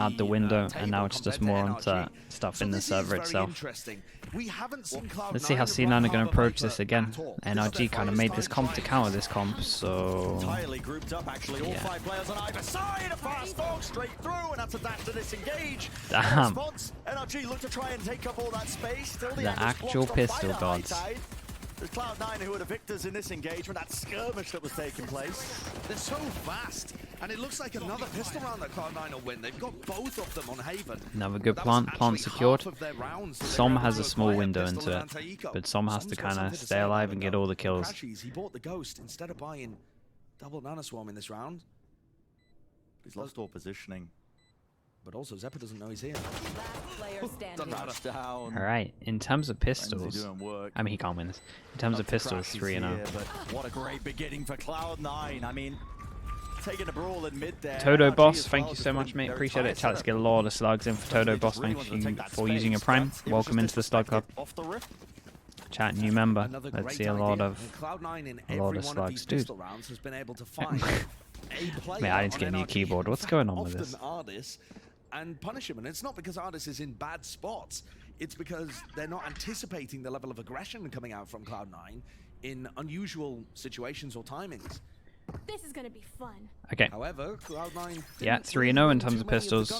out the window, and now it's just more onto stuff in the server itself. Let's see how C9 are going to approach this again. NRG kind of made this comp to counter this comp, so entirely grouped up actually, all 5 players on either side. A fast dog straight through, and that's a dash to disengage. Damn. NRG look to try and take up all that space. Still The actual pistol gods. There's Cloud9 who are the victors in this engagement, that skirmish that was taking place. They're so fast, and it looks like another pistol round that Cloud9 will win. They've got both of them on Haven. Another good plant secured. Som has a small window into it, but Som has to kind of stay alive and get all the kills. He bought the Ghost instead of buying double Nano Swarm in this round. He's lost all positioning. But also, Zeppa doesn't know he's here. Alright, in terms of pistols, I mean, he can't win this. In terms of pistols, 3-0. What a great beginning for Cloud9. I mean, taking a brawl in mid there. Todo Boss, thank you so much, mate. Appreciate it. Chat, let's get a lot of slugs in for Todo Boss. Thank you for using your Prime. Welcome into the Slug Club. Chat, new member. Let's see a lot of slugs. Dude. Man, I need to get a new keyboard. What's going on with this? And punish him, and it's not because Ardis is in bad spots, it's because they're not anticipating the level of aggression coming out from Cloud9 in unusual situations or timings. This is gonna be fun. Okay. However, Cloud9 yeah, 3-0 in terms of pistols,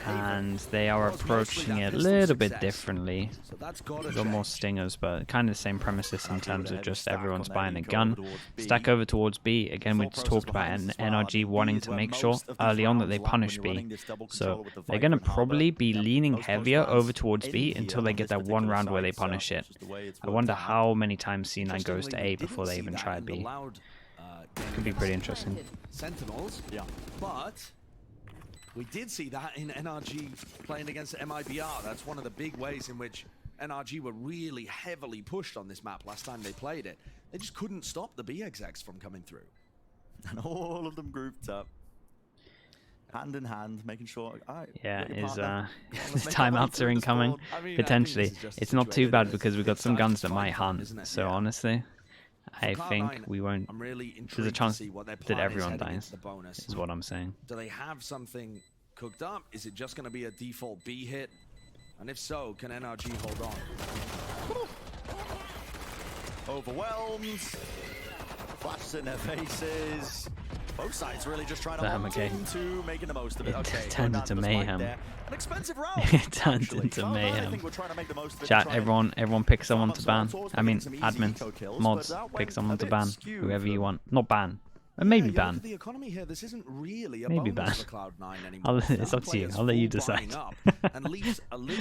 and they are approaching it a little bit differently. They've got more stingers, but kind of the same premises in terms of just everyone's buying a gun. Stack over towards B. Again, we just talked about NRG wanting to make sure early on that they punish B. So they're going to probably be leaning heavier over towards B until they get that one round where they punish it. I wonder how many times C9 goes to A before they even try B. Could be pretty interesting. Sentinels, yeah. But we did see that in NRG playing against MIBR. That's one of the big ways in which NRG were really heavily pushed on this map last time they played it. They just couldn't stop the B execs from coming through. And all of them grouped up, hand in hand, making sure. Yeah, his timeouts are incoming. Potentially. It's not too bad because we've got some guns that might hunt. So honestly, I think we won't. There's a chance that everyone dies, is what I'm saying. Do they have something cooked up? Is it just going to be a default B hit? And if so, can NRG hold on? Overwhelmed. Flashes in their faces. Both sides really just trying to hold into making the most of it. It turned into mayhem. An expensive round. It turned into mayhem. Chat, everyone pick someone to ban. I mean, admin, mods, pick someone to ban. Whoever you want. Not ban. Maybe ban. The economy here, this isn't really a maybe ban. It's up to you. I'll let you decide.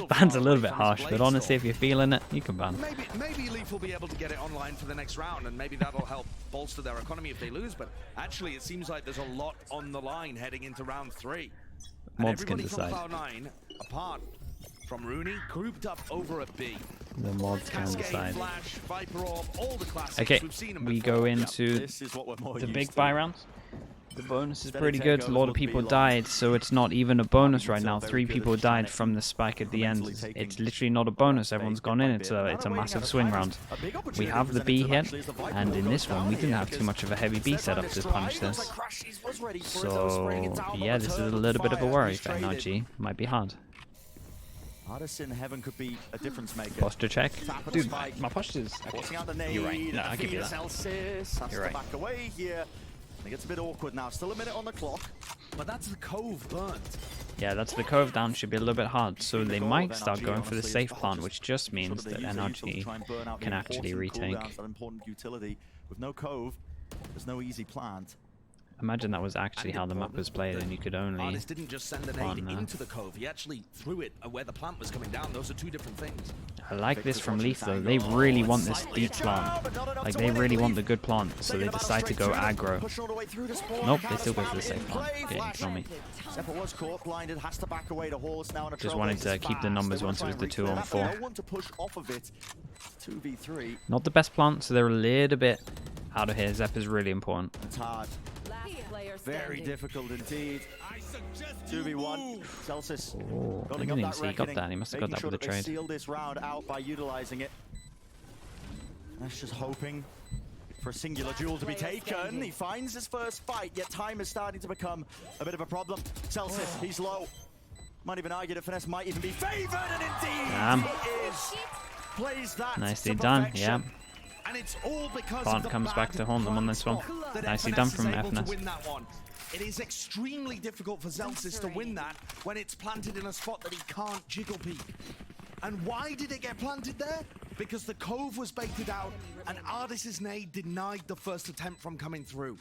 Ban's a little bit harsh, but honestly, if you're feeling it, you can ban. Maybe Leaf will be able to get it online for the next round, and maybe that'll help bolster their economy if they lose. But actually, it seems like there's a lot on the line heading into round 3. Mods can decide. Cloud9, apart from Rooney, grouped up over a B. The mods can decide. Flash, Viper Orb, all the classics. Okay, We've seen them we before. go into the big buy rounds. The bonus is pretty good. A lot of people died, so it's not even a bonus right now. 3 people died from the spike at the end. It's literally not a bonus. Everyone's gone in. It's a massive swing round. We have the B hit, and in this one, we didn't have too much of a heavy B setup to punish this. So, yeah, this is a little bit of a worry for NRG. Might be hard. Ardis in heaven could be a difference maker. Posture check. Dude, my posture's... You're right. No, I'll give you that. You're right. Back away here. It gets a bit awkward now. Still a minute on the clock. But that's the Cove burnt. Yeah, that's the Cove down. Should be a little bit hard. So they might start going for the safe plant, which just means that NRG can actually retake. That important utility. With no Cove, there's no easy plant. Imagine that was actually how the map was played, and you could only. Ardis didn't just send an aid into the Cove. He actually threw it where the plant was coming down. Those are 2 different things. I like this from Leaf though. They really want this deep plant. Like they really want the good plant, so they decide to go aggro. Nope, they still go for the safe plant. Okay, ignore me. Just wanted to keep the numbers once it was the 2 on 4. Not the best plant, so they're a little bit out of here. Zep is really important. It's hard. Very difficult indeed. 2v1. Celsius. Oh, I didn't even see he got that. He must have got that with a trade. Seal this round out by utilizing it. That's just hoping for a singular duel to be taken. He finds his first fight, yet time is starting to become a bit of a problem. Celsius, he's low. Might even argue that Finesse might even be favored, and indeed he is. Plays that Nicely to done, perfection. yeah. And it's all because Plant of the comes back bad to haunt them on this one. that Nicely FNS done is from able to FNS. win that one. It is extremely difficult for Zelsis to win that when it's planted in a spot that he can't jiggle peek. And why did it get planted there? Because the cove was baited out and Ardis's nade denied the first attempt from coming through.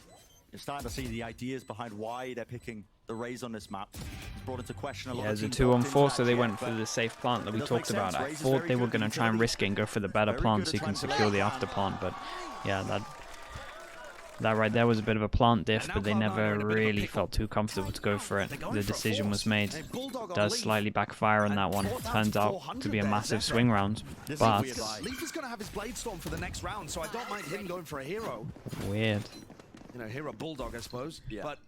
You're starting to see the ideas behind why they're picking the Raze on this map. It's brought into question a lot Yeah, of it's a teams 2-on-4, opted so they into that went jet, for the safe plant that we it does make talked about. sense. I Raze is thought very they were good going at to try and utility. risk it and go for the better Very plant good so you at can trying to secure lay the a after plan. plant, but yeah, that right there was a bit of a plant diff, but they never really felt too comfortable to go for it. The decision was made. Does slightly backfire on that one. Turns out to be a massive swing round, but Leaf is going to have his Blade Storm for the next round, so I don't mind him going for a hero. weird, You know, hero Bulldog, I suppose. Yeah. But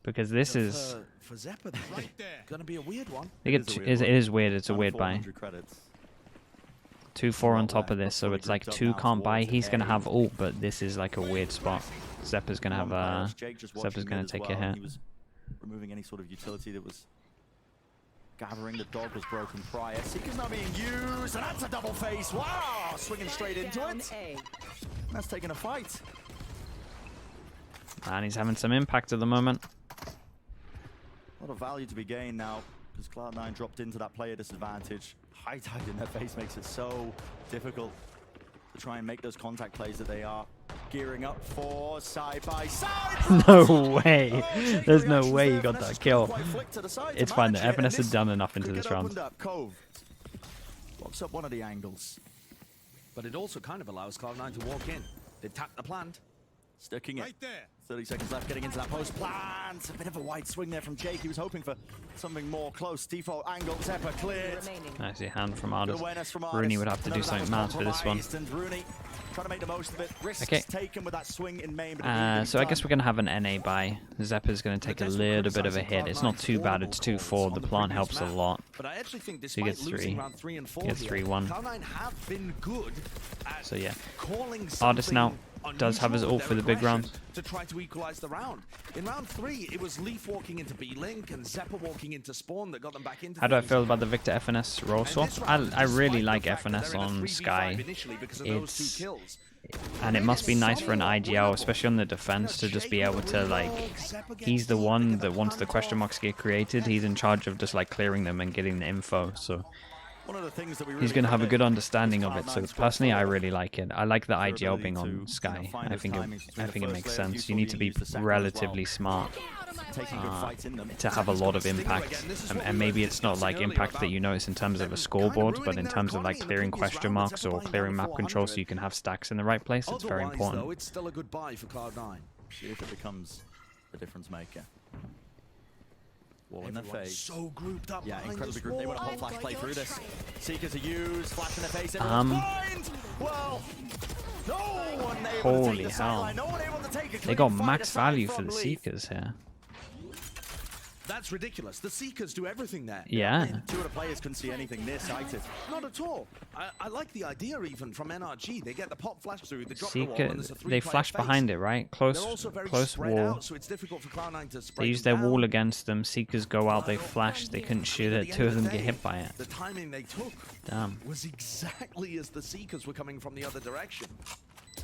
because this is, for Zeppa, going to be a weird one. I think it is weird. It's a weird buy. 400 credits. 2-4 on top of this, so it's like 2 can't buy. He's gonna have ult, but this is like a weird spot. Zeppa's gonna have Zeppa's gonna take a hit. He was removing any sort of utility that was gathering. The dog was broken prior. Seeker's not being used, and that's a double face. Wow, swinging straight into it. That's taking a fight. And he's having some impact at the moment. A lot of value to be gained now, because Cloud9 dropped into that player disadvantage. High tide in their face makes it so difficult to try and make those contact plays that they are gearing up for side by side. No way. There's no way he got that kill. It's fine. The FNS had done enough into this round. Cove blocks up one of the angles. But it also kind of allows Cloud9 to walk in. They've tapped the plant. Sticking it. 30 seconds left, getting into that post plant. A bit of a wide swing there from Jake. He was hoping for something more close. Default angle, Zeppa cleared. Nicely hand from Ardis. Awareness from Rooney Ardis. would have to do None of that something was mad for this one. compromised, and Rooney trying to make the most of it. Risks Okay. taken with that swing in main. But So I guess we're going to have an NA buy. Zeppa's going to take a little bit of a hit. It's not too bad. It's 2-4. The plant helps a lot. But I actually think So he despite gets losing 3. round 3 and 4 He gets here, 3-1. Cloud9 have been good at So yeah. calling Ardis now does have his unusual ult for the with their big round. aggression to try to equalize the round. In round 3, it was Leaf walking into B-Link and Zeppa walking into Spawn that got them back into How do I things. feel about the Victor FNS role And swap? this round, I really despite like the fact that FNS they're in a on 3v5 Sky. initially because of those 2 It's kills. and it must be nice for an IGL, especially on the defense, to just be able to like. He's the one that once the question marks get created, he's in charge of just like clearing them and getting the info. So one of the things that we he's really going to have a credit good understanding of it. So Cloud9's personally, I squad really like it. I like the their IGL being ability on to, Sky. find I those think timings between it the first makes layer of sense. useful You need to being be used the second as well. relatively smart Taking good fights in them. to have a lot of impact, and maybe it's not like impact that you notice in terms of a scoreboard, but in terms of like clearing question marks or clearing map control so you can have stacks in the right place. It's very Otherwise, important. though, it's still a good buy for Cloud9. See if it becomes a difference maker. Wall in their Everyone's face. so grouped up Yeah, behind incredibly this grouped. They wall. want a whole flash play through this. Seekers are used, flash in their face, everyone's blind! Well, no one able to Holy take the hell. sideline, no one able to take a They clean got fight max aside value from for the Leaf. Seekers here. That's ridiculous. The Seekers do everything there. Yeah. Two of the players couldn't see anything near sighted. Not at all. I like the idea even from NRG. They get the pop flash through, they drop the wall, Seeker, and there's a 3-player they flash face. behind it, right? They're Close also very wall. spread out, so it's difficult for Cloud9 to spread They use them their wall down. against them. Seekers go out, they flash. They couldn't shoot At it. the 2 end of them the get day, hit by it. The timing they took Damn. was exactly as the Seekers were coming from the other direction.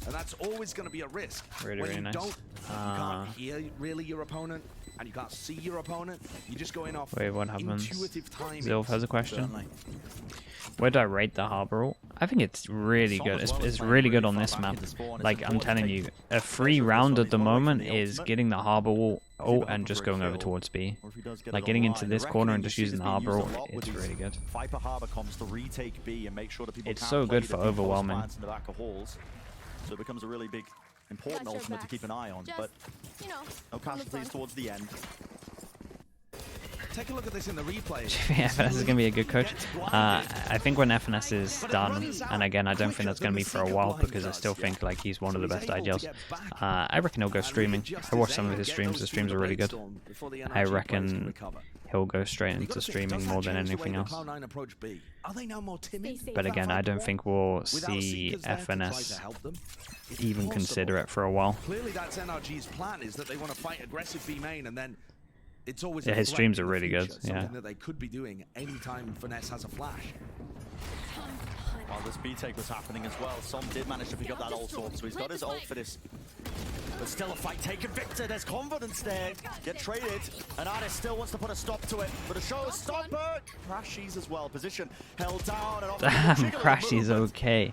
And that's always going to be a risk. Really, when really you nice. don't, you can't hear really your opponent, and you can't see your opponent. You just go in off Wait, what happens? intuitive timing. Zilf has a question. Certainly. Where do I rate the Harbor ult? I think it's really good. It's really good on this map. Like, I'm telling you, a free round at the moment is getting the Harbor ult and just going over towards B. Or if he does get Like, it getting online. into The this corner and reckoning just you see using the is being Harbor used a ult, lot with it's these really good. Viper Harbor comms to retake B and make sure that people It's can't so play good the for deep post overwhelming. plants in the back of halls. So it becomes a really big, important Got your ultimate to keep an eye on. Just, But you know, no on the casualties front. towards the end. take a look at this in the replay. Yeah, FNS is going to be a good coach. I think when FNS is done, and again, I don't think that's going to be for a while because I still think like he's one of the best IGLs. I reckon he'll go streaming. I watched some of his streams. The streams are really good. I reckon he'll go straight into streaming more than anything else. But again, I don't think we'll see FNS even consider it for a while. Clearly, that's NRG's plan, is that they want to fight aggressive B main, and then it's always Yeah, his streams are really good. Yeah, something that they could be doing anytime Finesse has a flash. While this B-take was happening as well, Som did manage to pick up that ult sword, so he's got his ult for this. But still a fight taken. Victor, there's confidence there. Get traded. And Artist still wants to put a stop to it. But a showstopper. Crashies as well. Position held down. And damn, Crashy's okay.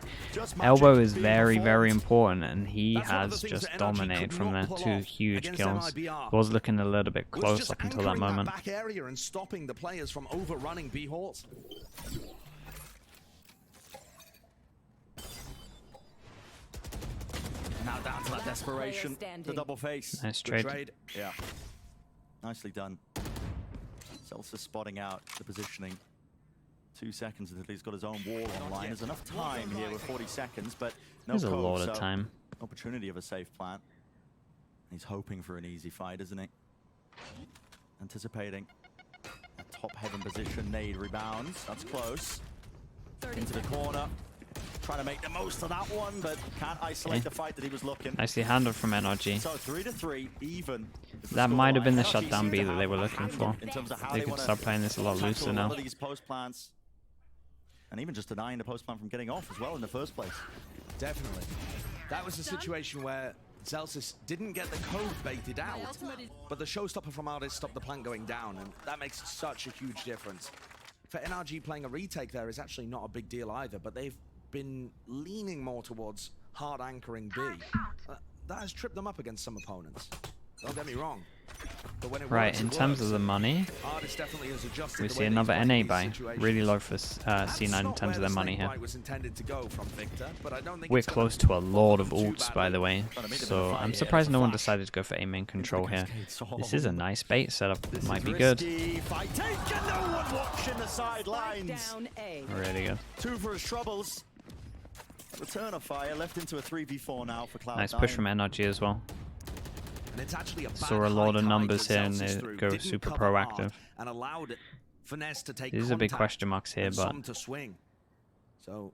Elbow is very, very important, and he has just dominated from there. 2 huge kills. Was looking a little bit close up until that moment. Back area and stopping the players from overrunning B halls. Now down to that desperation. The double face. Nice trade. Yeah. Nicely done. Celsius spotting out the positioning. 2 seconds until he's got his own wall online. There's enough time here with 40 seconds, but no There's a code, lot of so time. opportunity of a safe plant. He's hoping for an easy fight, isn't he? Anticipating a top heaven position. Nade rebounds. That's close. Into the corner. Trying to make the most of that one, but can't isolate the fight that he was looking. Nicely handled from NRG. So 3-3, even. That might have been the shutdown B that they were looking for. In terms of how They could start playing this a lot looser now. These post plants, and even just denying the post plant from getting off as well in the first place. Definitely. That was a situation where Celsius didn't get the code baited out, but the showstopper from Artist stopped the plant going down, and that makes such a huge difference. For NRG, playing a retake there is actually not a big deal either, but they've been leaning more towards hard anchoring B. That has tripped them up against some opponents. Don't get me wrong. But when it Right, works, in it terms works. of the money, Artist definitely has adjusted we the see way another he's NA playing buy. these situations. Really low for That's C9 in not terms of where their money snake here. bite was intended to go from Victor, but I don't think We're it's close gonna to a lot of bother too ults, by badly. the way. So I'm surprised no one decided to go for A main control here. This is a nice bait setup. Might be good. Fight taken. No one watching the sidelines. Down A. Really good. 2 for his troubles. Return of fire left into a 3v4 now for Cloud9. Nice push from NRG as well. And it's actually a bad Saw a lot of high numbers that here and Celsius they threw. go Didn't super cover hard proactive. and allowed Finesse to take These are big contact question marks here, and but some to swing. So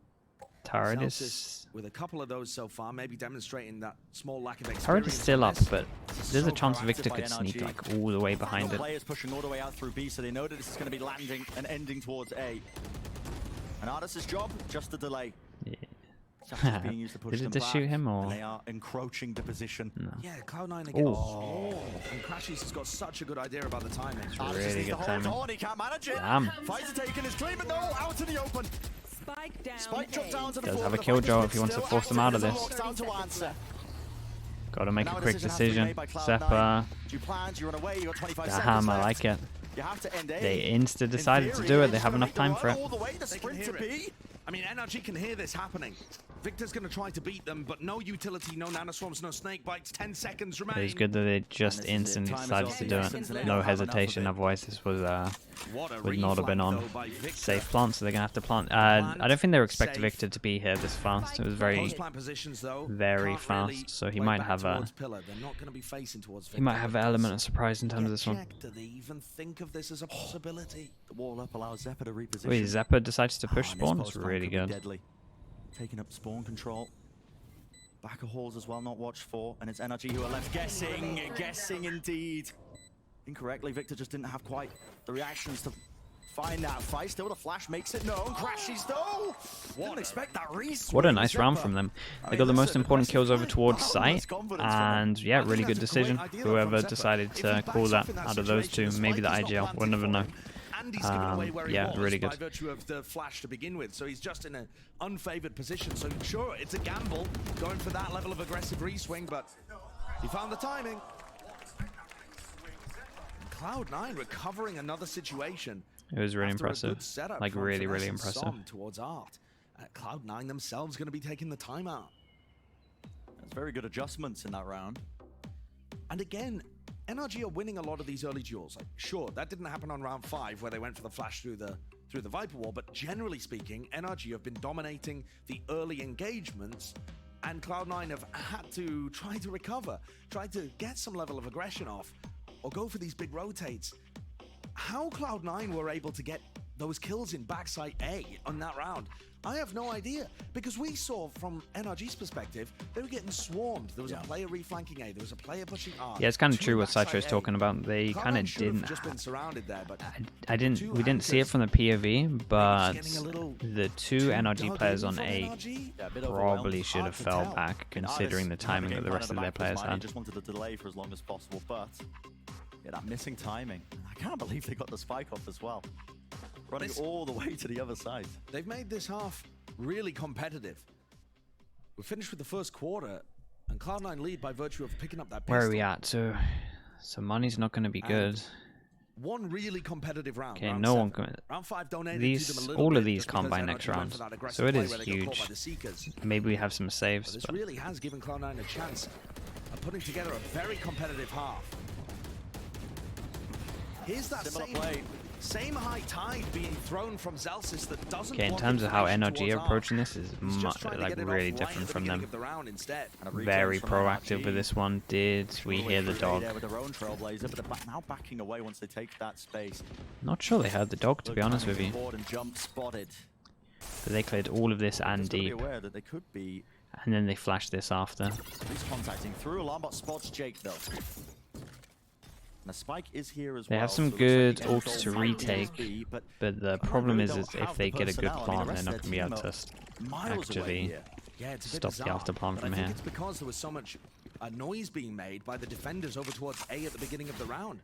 Turret Celsius, is with a couple of those so far, maybe demonstrating that small lack of experience. Turret is still up, but there's a So chance proactive Victor by could sneak NRG. like all the way behind No it. players pushing all the way out through B, so they know that this is going to be landing and ending towards A. And Artist's job, just to delay. Yeah. Celsius being used to push Did it them just back, shoot him and or? they are encroaching the position. No. Yeah, Cloud9 again. Ooh. Oh, and Crashies has got such a good idea about the timing. Artist Really needs to good hold timing. on, he can't manage it. Damn. Fighter taken is clean, but no, out in the open. Spike down Spike dropped down to the Does floor. have a The killjoy fighter's if he wants to still force them out of active, this. and the lock's down to answer. Gotta make Now a quick has to be decision. made by Cloud9. Zeppa. Do you plan? Do you run away? You got 25 seconds Damn, I left. like it. You have to end A. They insta In decided to theory, do it. they're They just have gonna enough make the time for run it. all the way, the They can sprint to hear B. it. I mean, NRG can hear this happening. Victor's going to try to beat them, but no utility, no nanoswarms, no snake bites. 10 seconds remain. It's good that they just this is it. instantly Time is decided up. to do it. Seconds left. No Don't have enough of hesitation. it. Otherwise, this was What a would not have been reflag, on. though, by Victor. Safe plant, so they're gonna have to plant. I don't think they were expecting Safe. Victor to be here this fast. It was very, Post-plant positions, though, very can't really fast. So he play might back have a towards pillar. They're not going to be facing towards he might Victor. have an element of surprise in terms of this one. Check, do they even think of this as a possibility? The wall up allows Zeppa to reposition. Wait, Zeppa decides to push Oh, and this spawn. It's post-plant really could be good. Deadly. Taking up spawn control. Back of halls as well, not watched for. And it's NRG who are left guessing. Guessing indeed. Incorrectly, Victor just didn't have quite the reactions to find that fight. Still, the flash makes it known. Crashes though. Didn't expect that reswing. What a nice round Zeppa. from them. I They mean, got the that's most an important kills over aggressive towards play. site, Boundless confidence from him. and yeah, I think really good that's a great decision. idea, though, Whoever from Zeppa. decided If he to backs call that off in that out of those situation, two, the maybe the spike is not IGL. We'll never planted know. for him, and he's given away where he yeah, was really by good. virtue of the flash to begin with. So he's just in an unfavored position. So sure, it's a gamble going for that level of aggressive reswing, but he found the timing. Cloud9 recovering another situation. It was really after a impressive. good setup Like from really, Finesse really and impressive. Som towards Art. Cloud9 themselves going to be taking the timeout. There's very good adjustments in that round. And again, NRG are winning a lot of these early duels. Like, sure, that didn't happen on round 5 where they went for the flash through the Viper wall, but generally speaking, NRG have been dominating the early engagements, and Cloud9 have had to try to recover, try to get some level of aggression off, or go for these big rotates. How Cloud9 were able to get those kills in backside A on that round, I have no idea, because we saw from NRG's perspective, they were getting swarmed. There was a player reflanking A, there was a player pushing R. Yeah, it's kind of true what Saito's talking about. They kind of didn't. Just been surrounded there, but we didn't see it from the POV, but the 2 NRG players on A probably should have fell back, considering the timing that the rest of their players had. Just wanted to delay for as long as possible, but yeah, that missing timing. I can't believe they got the spike off as well. Running all the way to the other side. They've made this half really competitive. We're finished with the first quarter, and Cloud9 lead by virtue of picking up that pistol. Where are we at? So money's not going to be good. One really competitive round. Okay, round no 7. one can. Round 5 donated to them a little All bit of these just because can't buy NRG next went round, for that aggressive so it play is where they got caught by huge. the Seekers. Maybe we have some But saves. this But really has given Cloud9 a chance of putting together a very competitive half. Here's that same high tide being thrown from Zelsis that doesn't. okay, in terms of how NRG are approaching this, is like really different from them. Very proactive with this one. Did we hear the dog? With their own trailblazer, but now backing away once they take that space. Not sure they heard the dog, to be honest with you. And jump spotted. But they cleared all of this and Just gotta be deep, aware that they could be and then they flashed this after. He's contacting through. Alarmbot spots Jake though. And the spike is here as They well. have some so good looks like ults to retake, but the problem is if they get a good plant, they're not going to be able to actually stop the after plant from I here. think it's because there was so much noise being made by the defenders over towards A at the beginning of the round.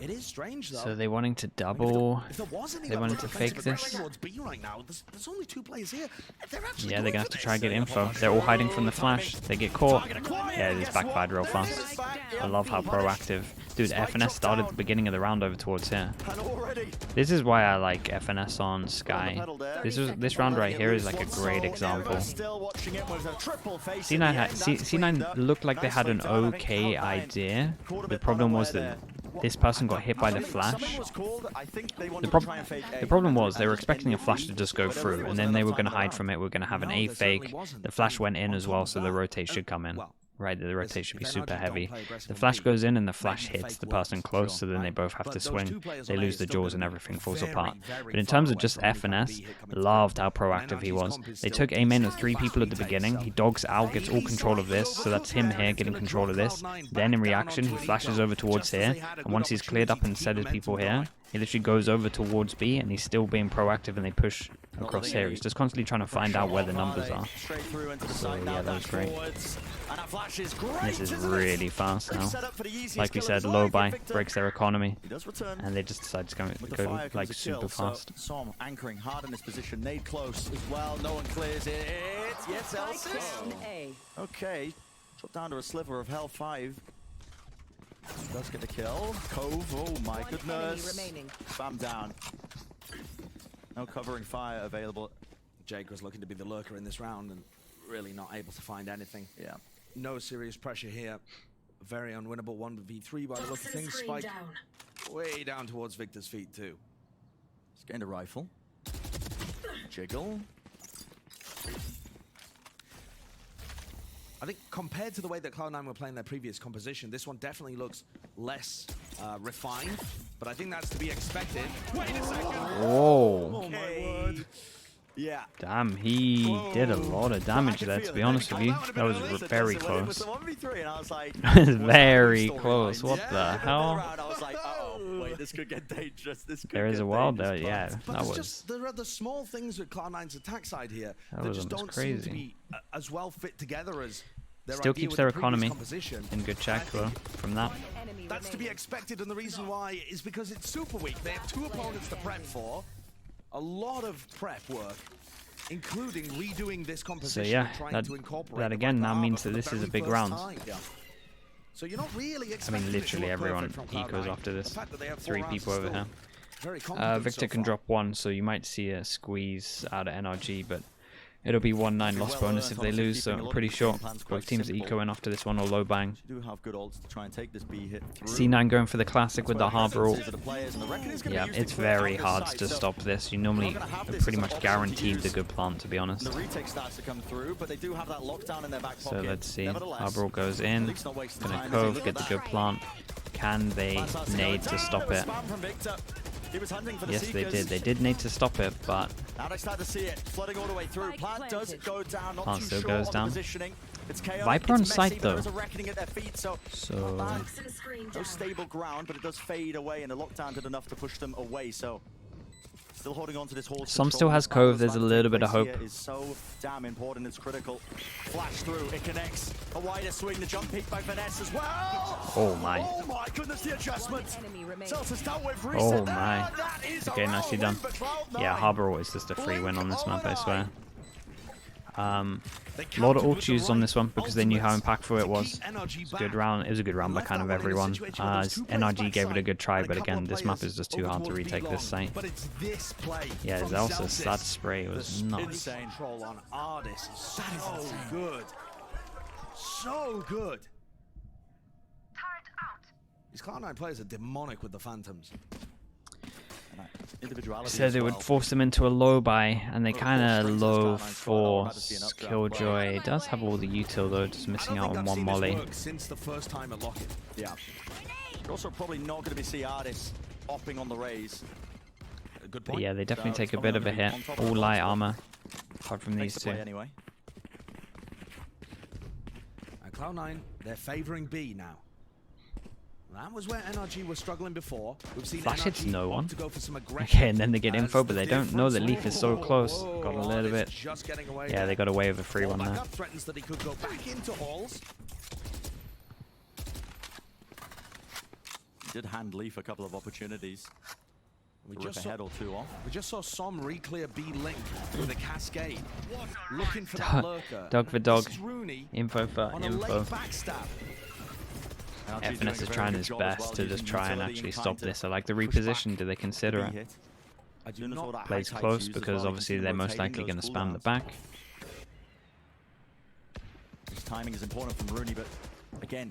It is strange though. So they're wanting to double. If there was any They level wanted of to fake defensive this. aggression towards B right now, there's only 2 players here. They're actually Yeah, they're going gonna have for to try and this. get info. They're all hiding from the flash. They get caught. Yeah, this backfired real fast. I love how proactive. Dude, FNS started at the beginning of the round over towards here. This is why I like FNS on Sky. This round right here is like a great example. C9 looked like they had an okay idea. The problem was that this person got hit by the flash. The problem was they were expecting a flash to just go through, and then they were going to hide from it. We're going to have an A fake. The flash went in as well, so the rotate should come in. Right, the rotate should be super heavy. The flash goes in and the flash hits the person close, so then they both have to swing. They lose the jaws and everything falls apart. But in terms of just FNS, loved how proactive he was. They took A main with 3 people at the beginning. He dogs out, gets all control of this, so that's him here getting control of this. Then in reaction, he flashes over towards here, and once he's cleared up and set his people here, he literally goes over towards B, and he's still being proactive, and they push across here. He's just constantly trying to find out where the numbers are. So yeah, that was great. This is really fast now. Like we said, low buy breaks their economy, and they just decide to go like super fast. Som anchoring hard in this position. Nade close as well. No one clears it. Yes, Elsis. Okay, drop down to a sliver of Hell 5. Does get the kill. Cove, oh my goodness. Bam down. No covering fire available. Jake was looking to be the lurker in this round and really not able to find anything. Yeah. No serious pressure here. Very unwinnable 1v3 by the look of things. Spike way down towards Victor's feet too. He's gained a rifle. Jiggle. I think compared to the way that Cloud9 were playing their previous composition, this one definitely looks less refined, but I think that's to be expected. Wait a second! Whoa. Oh my word. Yeah. Damn, he did a lot of damage there, to be honest with you. That was very close. Very close. What the hell? I was like, oh, wait, this could get dangerous. There is a world there, yeah. That was. There are the small things with Cloud9's attack side here That that was just almost don't seem to crazy. be as well fit together as their Still idea keeps with their the previous economy composition. in good check though from that. That's to be expected, and the reason why is because it's super weak. They have 2 opponents to prep for. A lot of prep work, including redoing this composition. So yeah, and trying that to incorporate that the again Viper now means armor that for this the is a very big first round. time. So you're not really I expecting mean, it to literally look everyone perfect from ecos Cloud9. after this. The fact that they have 3 4 people rounds over is here. still very confident Victor so can far. drop 1, so you might see a squeeze out of NRG, but It'll be 1-9 loss bonus if they lose, so I'm pretty sure both teams are ecoing after this one or low bang. Do have good ults to try and take this B hit through. C9 going for the classic with the Harbor ult. Yeah, Yeah, it's very hard to stop this. You normally are pretty much guaranteed the good plant, to be honest. The retake starts to come through, but they do have that lockdown in their back So pocket. let's see. Nevertheless, Harbor ult goes in. at least not wasting Gonna time. cove, get the good plant. Can they Plan starts to go nade to down. stop There was it? spam from Victor. He was hunting for the Yes, they Seekers. did. They did need to stop it, but Now they start to see it flooding all the way through. Spike Plant does planted. go down, not Plant too still sure goes on down. the positioning. It's chaotic, Viper on it's site, messy, but though. there's a reckoning at their feet, so So not bad. No stable ground, but it does fade away, and the lockdown did enough to push them away. So still holding on to this horse. Some still control. has This Cove, balance there's a that little bit takes of place hope. here is so damn important. It's critical. Flash through, it connects. A wider swing, the jump peak by Finesse as well. Oh my. Oh my goodness, the adjustment. Enemy remains. Celtics dealt with reset Oh there. my. That is a Okay, nicely rout done. win for Cloud9. yeah, Harbor ult is just a free win on this map, I swear. They A lot of countered ult with the use on right this one because they knew how ultimates impactful to it was. keep NRG It's a good back. round. It was a good round by Left kind of that one in a everyone. situation where there's two players NRG gave it a backside good try, and a but couple again, of this map players is just too over hard to towards retake B this long. site. But it's this play Yeah, from Zelsa's Celtics. that spray was The nuts. spin control on Ardis is so good. So good. These Cloud9 players are demonic with the Phantoms. Individuality Said as it would well. force them into a low buy, and they Of kind course, of Strength low is Cloud9 squad. I'd rather see an force updraft. Killjoy. Does have all the util though, just missing out on one molly. Work since the first time at Lockett. Yeah. You're also probably not going to be see Ardis opping on the raise. A good But point. yeah, they definitely So take a it's bit of a probably hit. gonna be on top of All the light box, but armor, apart from Makes these the two. play anyway. And Cloud9, they're favoring B now. That was where NRG was struggling before. We've seen Flash hits NRG no opt one. to go for some aggression. Okay, and then they get As info, but the they don't know that difference- Leaf is so close. Whoa, Got a little Ardis bit. just getting away Yeah, there. they got away with a free Ball one back there. up threatens that he could go back into halls. He did hand Leaf a couple of opportunities. We To rip just a saw, head or two off. we just saw Som re-clear B link with a cascade, looking for that lurker. Dog for dog. This is Rooney Info for on a info. late backstab. NRG doing FNS a is very trying good his job as best well, to just using try and utility actually trying stop to this. I like the push reposition. back Do they consider the it? B-hit. I do Soon as all not. that Plays high tide's close used as because well, you can obviously see they're them most rotating likely going to those spam the cooldowns. back. His timing is important from Rooney, but again,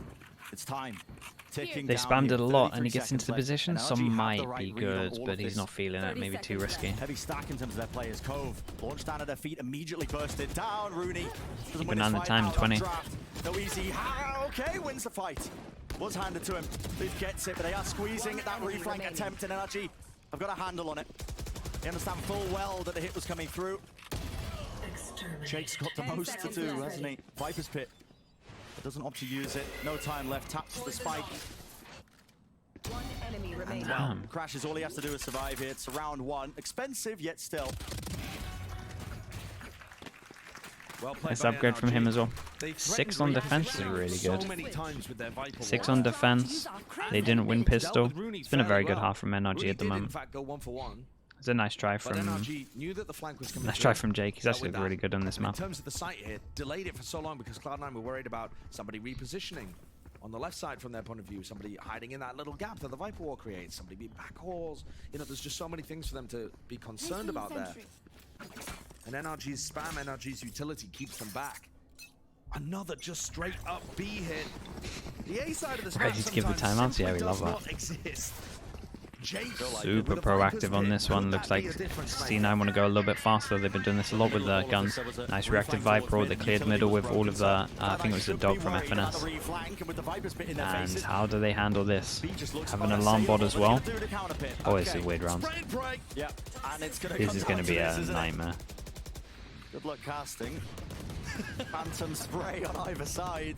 it's time. Ticking They down spammed here, it a lot, 33 and he gets into seconds the left, position. and Some NRG have the might right be read on good, all but of he's this. not feeling it. 30 Maybe too seconds risky. left. Heavy stack in terms of their players. Cove launched down at their feet, immediately bursted down. Rooney doesn't Keeping win his on the fight time, out, 20. updraft. No easy. Okay, wins the fight. Was handed to him. Leaf gets it, but they are squeezing that enemy reflank remaining. attempt, and NRG have got a handle on it. They understand full well that the hit was coming through. Jake's got the 10 most to seconds do, left. hasn't he? Viper's Pit. But doesn't opt to use it. No time left. Taps the spike. One enemy remaining. Damn. Crashes. All he has to do is survive here. It's round one. Expensive, yet still. Well played Nice by upgrade from NRG. him as well. They've 6 threatened on defense is repositioning really so good. many times with their Viper 6 wall. on defense. They didn't win pistol. Dealt with Rooney It's been a very fairly good well. half from NRG Rooney at the did, moment. in fact, go 1-for-1, It's a nice try but from NRG knew that the flank was coming nice through. try from Jake. He's Dealt actually with that. really good on this And map. In terms of the site here, delayed it for so long because Cloud9 were worried about somebody repositioning on the left side from their point of view, somebody hiding in that little gap that the Viper Wall creates, somebody being back halls. You know, there's just so many things for them to be concerned about there. And NRG's spam, NRG's utility keeps them back. Another just straight up B hit. The A side of the Right, spam just give the sometimes timeouts. Yeah, simply we love does that. not exist. Jake, Super with a Viper's proactive on pit, this could one. that Looks be like a difference C9 maker? want to go a little bit faster. They've been doing this a lot with the guns. Nice reactive Viper. They cleared middle with all of the, I think it was the dog from FNS. And how do they handle this? Have an alarm bot as well. Oh, it's a weird round. Yeah, and it's gonna This come is down going to be this, a isn't it? nightmare. Good luck casting. Phantom spray on either side.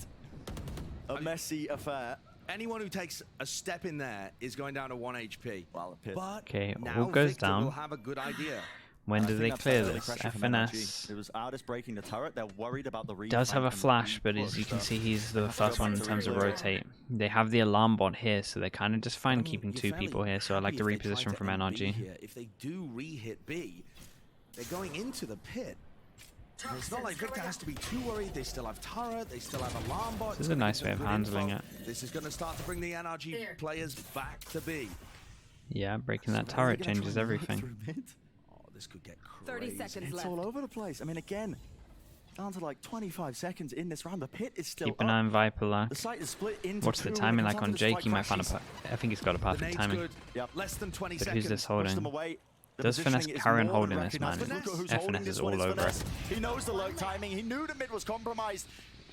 A messy affair. Anyone who takes a step in there is going down to 1 HP. Well, a pit. But Okay, now all goes Victor down. will have a good idea. When I do think they that's clear early this? pressure from NRG. FNS It was Ardis breaking the turret. They're worried about the does have a reflank and flash, but push, as you can so see, he's the have to first go one back in to terms of reload. rotate. They have the alarm bot here, so they're kind of just fine I mean, keeping you're 2 fairly people here, so I like the happy if they try reposition to from end B NRG. here. If they do re-hit B, they're going into the pit. And it's not like Victor has to be too worried. They still have turret. They still have alarm bot. This is a nice way of handling it. This is going to start to bring the NRG players back to B. Yeah, breaking that So where are turret they gonna changes try and work everything. through mid? Oh, this could get 30 crazy. seconds It's left. all over the place. I mean, again, down to like 25 seconds in this round. The pit is still Keep an up. eye on Viper luck. The site is split into What's the two, timing and it like comes on down to Jake? this He might fight find a. crashes. I think he's got a The perfect nade's timing. good. Yep. Less than 20 But seconds. who's this Push holding? them away. The Does Finesse positioning is carry on more than holding this, man? recognized. Look at who's FNS holding is this all one. It's over it. Finesse. He knows the lurk timing. He knew the mid was compromised.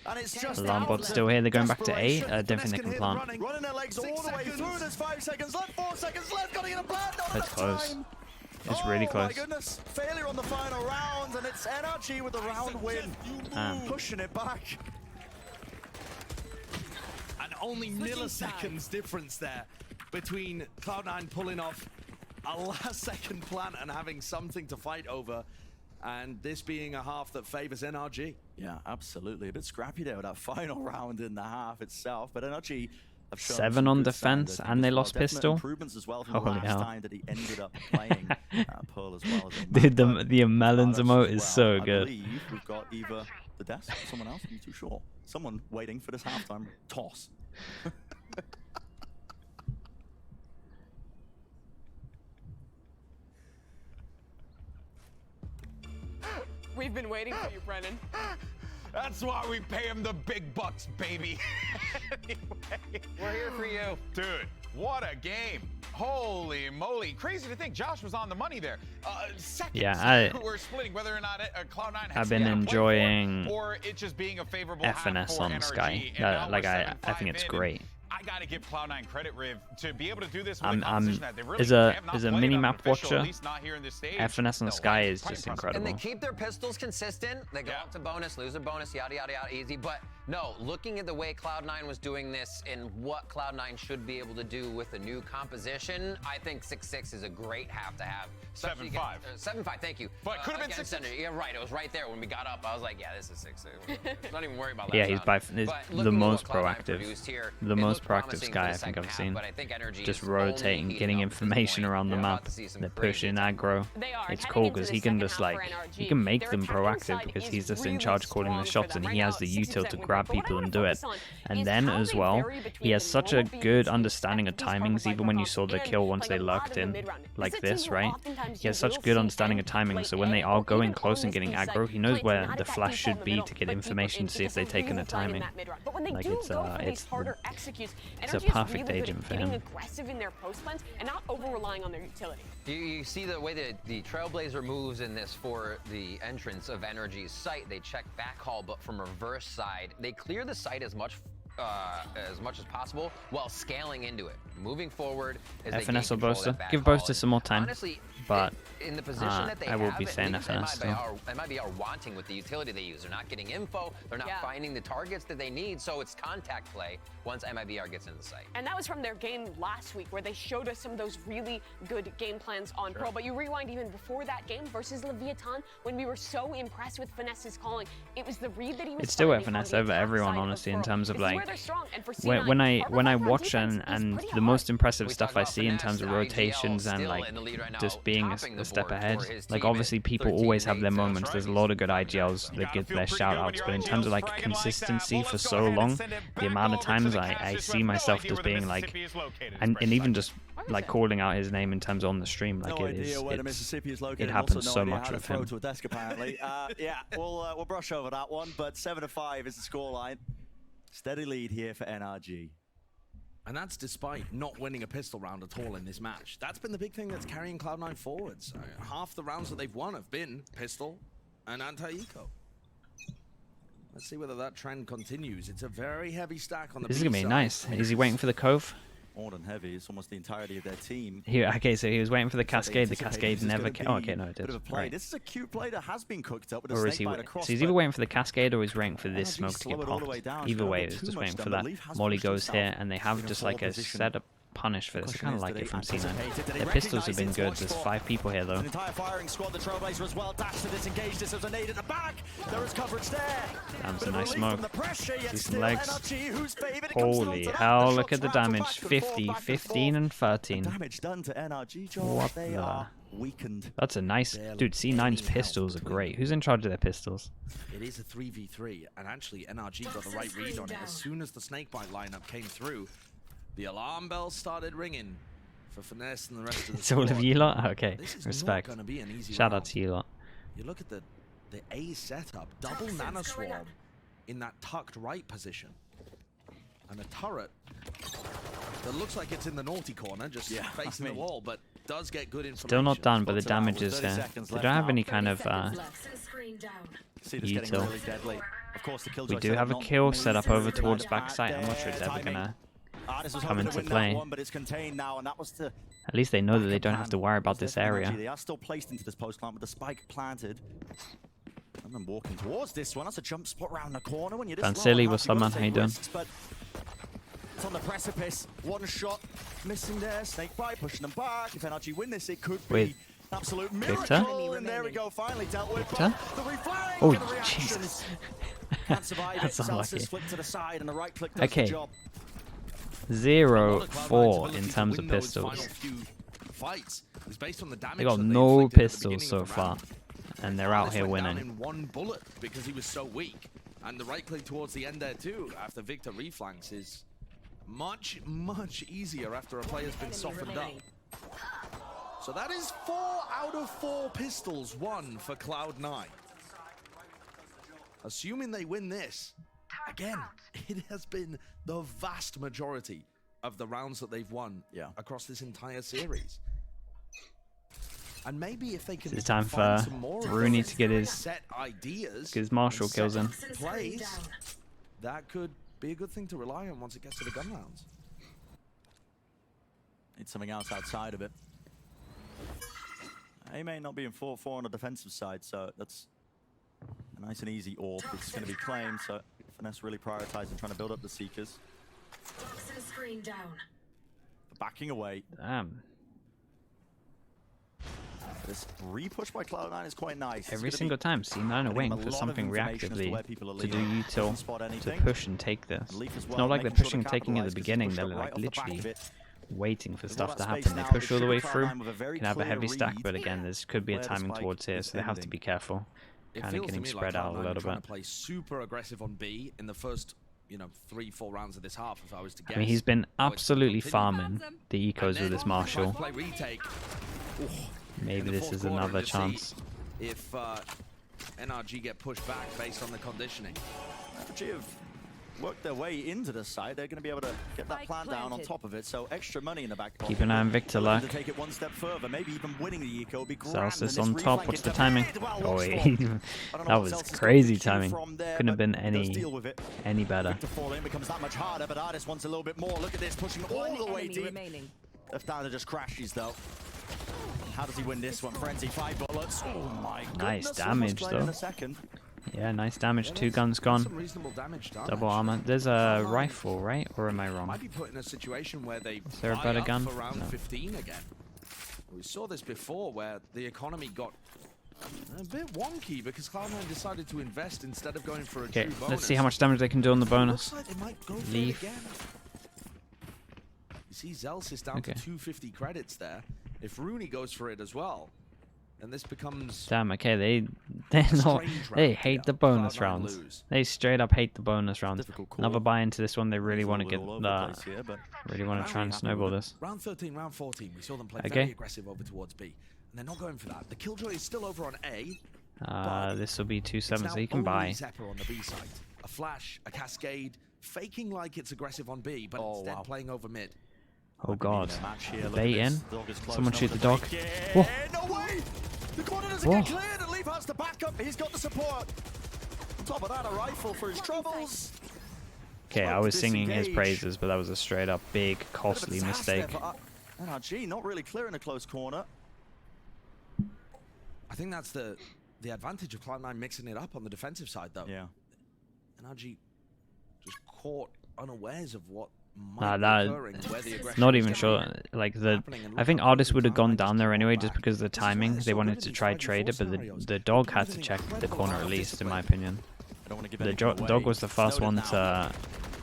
And it's just Alarm out bot's of still here. They're going back to A. desperation. Don't think they Finesse can hit plant. running. Running their legs 6 all the way seconds. through. There's 5 seconds left. 4 seconds left. Gotta get a plant. Not It's enough close. time. It's really Oh close. my goodness. Failure on the final round. And it's NRG with the round win. Pushing it back. And only milliseconds difference there between Cloud9 pulling off a last-second plant and having something to fight over, and this being a half that favors NRG. Yeah, absolutely. A bit scrappy there with that final round in the half itself. But NRG have shown 7 some on good defense, standards and they as well. lost Definite pistol. Improvements as well from the Holy last hell. time that he ended up playing Pearl as well. As a Dude, map. the Melons But emote as is well, so I good. believe we've got either the desk or someone else. I'm not too sure. Someone waiting for this halftime toss. We've been waiting for you, Brennan. That's why we pay him the big bucks, baby. Anyway, We're here for you. dude, what a game. Holy moly. Crazy to think Josh was on the money there. Seconds. Yeah, we're splitting whether or not Cloud9 has I've to been get a play enjoying for, or it just being a favorable half FNS for on NRG. Sky. And now Like we're I 7-5 think it's in, great. and I gotta give Cloud9 credit, Riv, to be able to do this with I'm the composition that they really as they a have not as a played mini on map official, watcher, at least not here in this stage. FNS on No, Sky it's is quite just impressive. incredible. And they keep their pistols consistent. They go up to bonus, lose a bonus, yada, yada, yada, easy. But no, looking at the way Cloud9 was doing this and what Cloud9 should be able to do with a new composition, I think 6-6 is a great half to have. 7-5. 7-5, thank you. But could have been against 6-6. NRG. Yeah, right. It was right there when we got up. I was like, yeah, this is 6-6. Don't even worry about that. Yeah, he's by But the looking at most what Cloud9 proactive. produced here, The it most looked proactive promising Sky for I the think second I've half, seen. but I think NRG Just is only rotating, heating getting up at this information point. around the We're map. about to see some They're crazy pushing stuff. aggro. They are. It's Heading cool into because the he can second just half like for NRG, he can make their them attacking proactive side because is he's just in really charge calling the strong shots for and them. he Right has now, the 60% util to win grab rate. But what I people wanna and do it. focus on And is then how as they well, vary between he has the such a normal good beats, understanding of tactics from timings the even when you Viper saw the and, kill once like, they a lot lurked of the in mid-round. like This is a this, team where right? oftentimes He has you such will good see understanding of them timing, play so when they A are or going even close on and this getting B side, aggro, he knows play where not the at that flash deep should ball in be the to get middle, but information deeper to see if into they've some taken the real flying in timing. that mid-round. But when they Like do it's go for these it's harder executes, it's a NRG is perfect really good agent at for getting him. aggressive in their post plans and not over-relying on their utility. You see the way that the Trailblazer moves in this for the entrance of NRG's site. They check back haul, but from reverse side, they clear the site as much as possible while scaling into it, moving forward as they gain FNS or control of Boaster. that back Give haul. Boaster some more time. Honestly, but in the position that they I will have, be it saying leaves FNS still. MIB are wanting with the utility they use. They're not getting info. They're not finding the targets that they need. So it's contact play once MIBR gets into the site. And that was from their game last week where they showed us some of those really good game plans on Pearl. But you rewind even before that game versus Leviathan when we were so impressed with Finesse's calling. It was the read that he was It's still finding on FNS the over attack everyone, side of honestly, in Pearl. terms of This is like where they're strong. And for when C9, I our watch defense and is and pretty the hard. most impressive We stuff talk I about see in Finesse, terms of IGL rotations and still like in the lead right now, just being topping the a step board ahead. for his Like team obviously at people 13 always have their mates. moments. There's a lot of good IGLs that give their shout outs, but in terms of like consistency for so long, the amount of times I see myself just being like, and even just like calling out his name in terms on the stream, like No it is, idea where the Mississippi is located. it and also happens no so idea much how to with throw him. to a desk apparently. Yeah, we'll brush over that one. But 7-5 is the scoreline. Steady lead here for NRG. And that's despite not winning a pistol round at all in this match. That's been the big thing that's carrying Cloud9 forwards. Half the rounds that they've won have been pistol and anti-eco. Let's see whether that trend continues. It's a very heavy stack on the This is B gonna be side. nice. Is he waiting for the cove? More than heavy. It's almost the entirety of their team. Okay, so he was waiting for the So they cascade. The anticipate cascade this is never gonna came. Oh, be okay, no, it a bit did. of a play. Right. This is a cute play that has been cooked up with a Or is snake he? bite So across. he's either but waiting for the cascade or he's waiting for this NRG smoke to slow get it all the popped. way down. Either It's way, gonna it's be just too waiting much for done. that. Leaf has Molly pushed goes himself here, and they have in a just pole like a position. setup punish for this. I Question kind of is, like did it they from C9. anticipate it? Did they Their pistols have recognise been it? good. Watch There's for 5 people here though. An entire firing squad. The Trailblazer as well. Dash to disengage. This is a nade at the back. There is coverage there. That's Bit a of nice relief smoke. from the pressure, yet See some still legs. NRG, who's favoured. It comes down Holy to that. hell, The look at the shots rattle damage. back and 50, forth, back and 15 forth. and 13. Damage done to NRG, Joel. What They the- are weakened. That's a nice... Barely Dude, C9's any help pistols are between great. them. Who's in charge of their pistols? It is a 3v3, and actually NRG got the right read on it. As soon as the snakebite lineup came through, the alarm bells started ringing for Finesse and the rest of the It's all of squad. you lot? Okay, This is respect. not going to be an easy Shout round. out to you lot. You look at the A setup, double nano swarm in that tucked right position, and a turret that looks like it's in the naughty corner, just facing the wall, but does get good information. Still not done, but the Spots it out damage with is 30 here. seconds They left don't have now. any kind of Screen down. See this getting util. really deadly. Of course, the We Killjoy do setup have a not kill amazing. set up over It's towards kind of backside. I'm not sure it's ever timing. gonna Artis was come hoping to into win that play. one, but it's contained now, and that was to At least they know that they backup don't plan. have to worry about There's this definitely area. NRG. They are still placed into this post plant with the spike planted. And then walking towards this one. That's a jump spot around the corner when you're this Van low. Silly, How what's do you up, wanna man? How take you doing? risks, but it's on the precipice. One shot missing there. Snakebite pushing them back. If NRG win this, it could be Wait. an absolute Victor? miracle. And there we go. Finally dealt with. Victor? But the reflag Oh, and the reaction. Jesus. Can't survive That's it. Celsius unlucky. flipped to the side and the right click does Okay. the job. 0-4 in terms of pistols. They got no pistols so far, and they're out here winning. In one bullet because he was so weak, and the right click towards the end there too. After Victor reflanks is much easier after a player's been softened up. So that is 4 out of 4 pistols won for Cloud9. Assuming they win this, again, it has been the vast majority of the rounds that they've won across this entire series. And maybe if they can It's time find for some more of Rooney those to get his set ideas, martial and kills set in. plays, that could be a good thing to rely on once it gets to the gun rounds. Need something else outside of it. He may not be in 4-4 on the defensive side, so that's a nice and easy AWP. It's going to be claimed, so Finesse really prioritizing trying to build up the Seekers. Screen down. But backing away. Damn. This re-push by Cloud9 is quite nice. Every single time, C9 are waiting for something reactively to do util, to push and take this. It's not like they're pushing and taking at the beginning, they're like literally waiting for stuff to happen. They push all the way through, can have a heavy stack, but again, this could be a timing towards here, so they have to be careful. Kind of getting spread out a little trying bit. to play super aggressive on B in the first, 3-4 rounds of this half, if I was to guess. I mean, he's been Oh, it's absolutely continued. farming the ecos with his Marshall. Play retake. Ooh. Maybe In the this fourth is quarter, another just see chance. If NRG get pushed back based on the conditioning. NRG have worked their way into the side. They're going to be able to get that plant down on top of it, so extra money in the back pocket. Keep an eye on Victor luck. To take it one step further, maybe even winning the eco would be grand. Celsius And on this top. reflank What's is the the timing? mid. Well, Oh, watched wait. for. I don't know That what was Celsius got crazy the cue timing. from there, Couldn't have been but he does deal with it. any better. To fall in becomes that much harder, but Artis wants a little bit more. Look at this, pushing all the way deep. Left down just crashes though. How does he win this one? Frenzy, 5 bullets. Oh my goodness. Nice almost damage played in though. a second. Yeah, nice damage. 2 guns Some gone. reasonable damage done, Double actually. armor. There's a rifle, right? Or am I wrong? Might be put in a situation where they Is there a buy better up gun? for round No. 15 again. We saw this before where the economy got a bit wonky because Cloud9 decided to invest instead of going for a Okay, true bonus. let's see how much damage they can do on the bonus. Looks like they might go for it Leaf. again. You see Zelsis down Okay. to 250 credits there. If Rooney goes for it as well, then this becomes Damn, okay, they're not, strange they round. hate the Yeah, bonus Cloud9 rounds. lose. They straight up hate the bonus rounds. Difficult call. Another buy into this one. They really He's want to all get over the place here, but really want to try and Happy snowball with it. this. Round 13, round 14, we saw them play Okay. very aggressive over towards B. And they're not going for that. The Killjoy is still over on A. This will be 2-7, It's so now you can only buy. Zephyr on the B side. A flash, a cascade, faking like it's aggressive on B, but Oh, instead wow. playing over mid. Oh god. match here. Look Bait at in. this. Dog is close Someone enough shoot to the dog. break it. Whoa. No way! The corner doesn't Whoa. get cleared, and Leaf has the backup. He's got the support. On top of that, a rifle for his troubles. Okay, I Smoke was singing his disengage. praises, but that was a straight up big, Bit of a costly disaster mistake. for NRG, not really clear in a close corner. I think that's the advantage of Cloud9 mixing it up on the defensive side, though. Yeah. NRG just caught unawares of what Nah, might that- be occurring, where the aggression Not is even sure. happening. Like I think look how Artis quickly would have gone Cloud9 down just there fought anyway, just back. because of the This is why timing. they're They so wanted good to in try these trade it, 5v4 but scenarios. the dog They had give to an check the incredible corner amount at of least, in my discipline. opinion. I don't want to give The anything away. dog was the first Snowed one in now.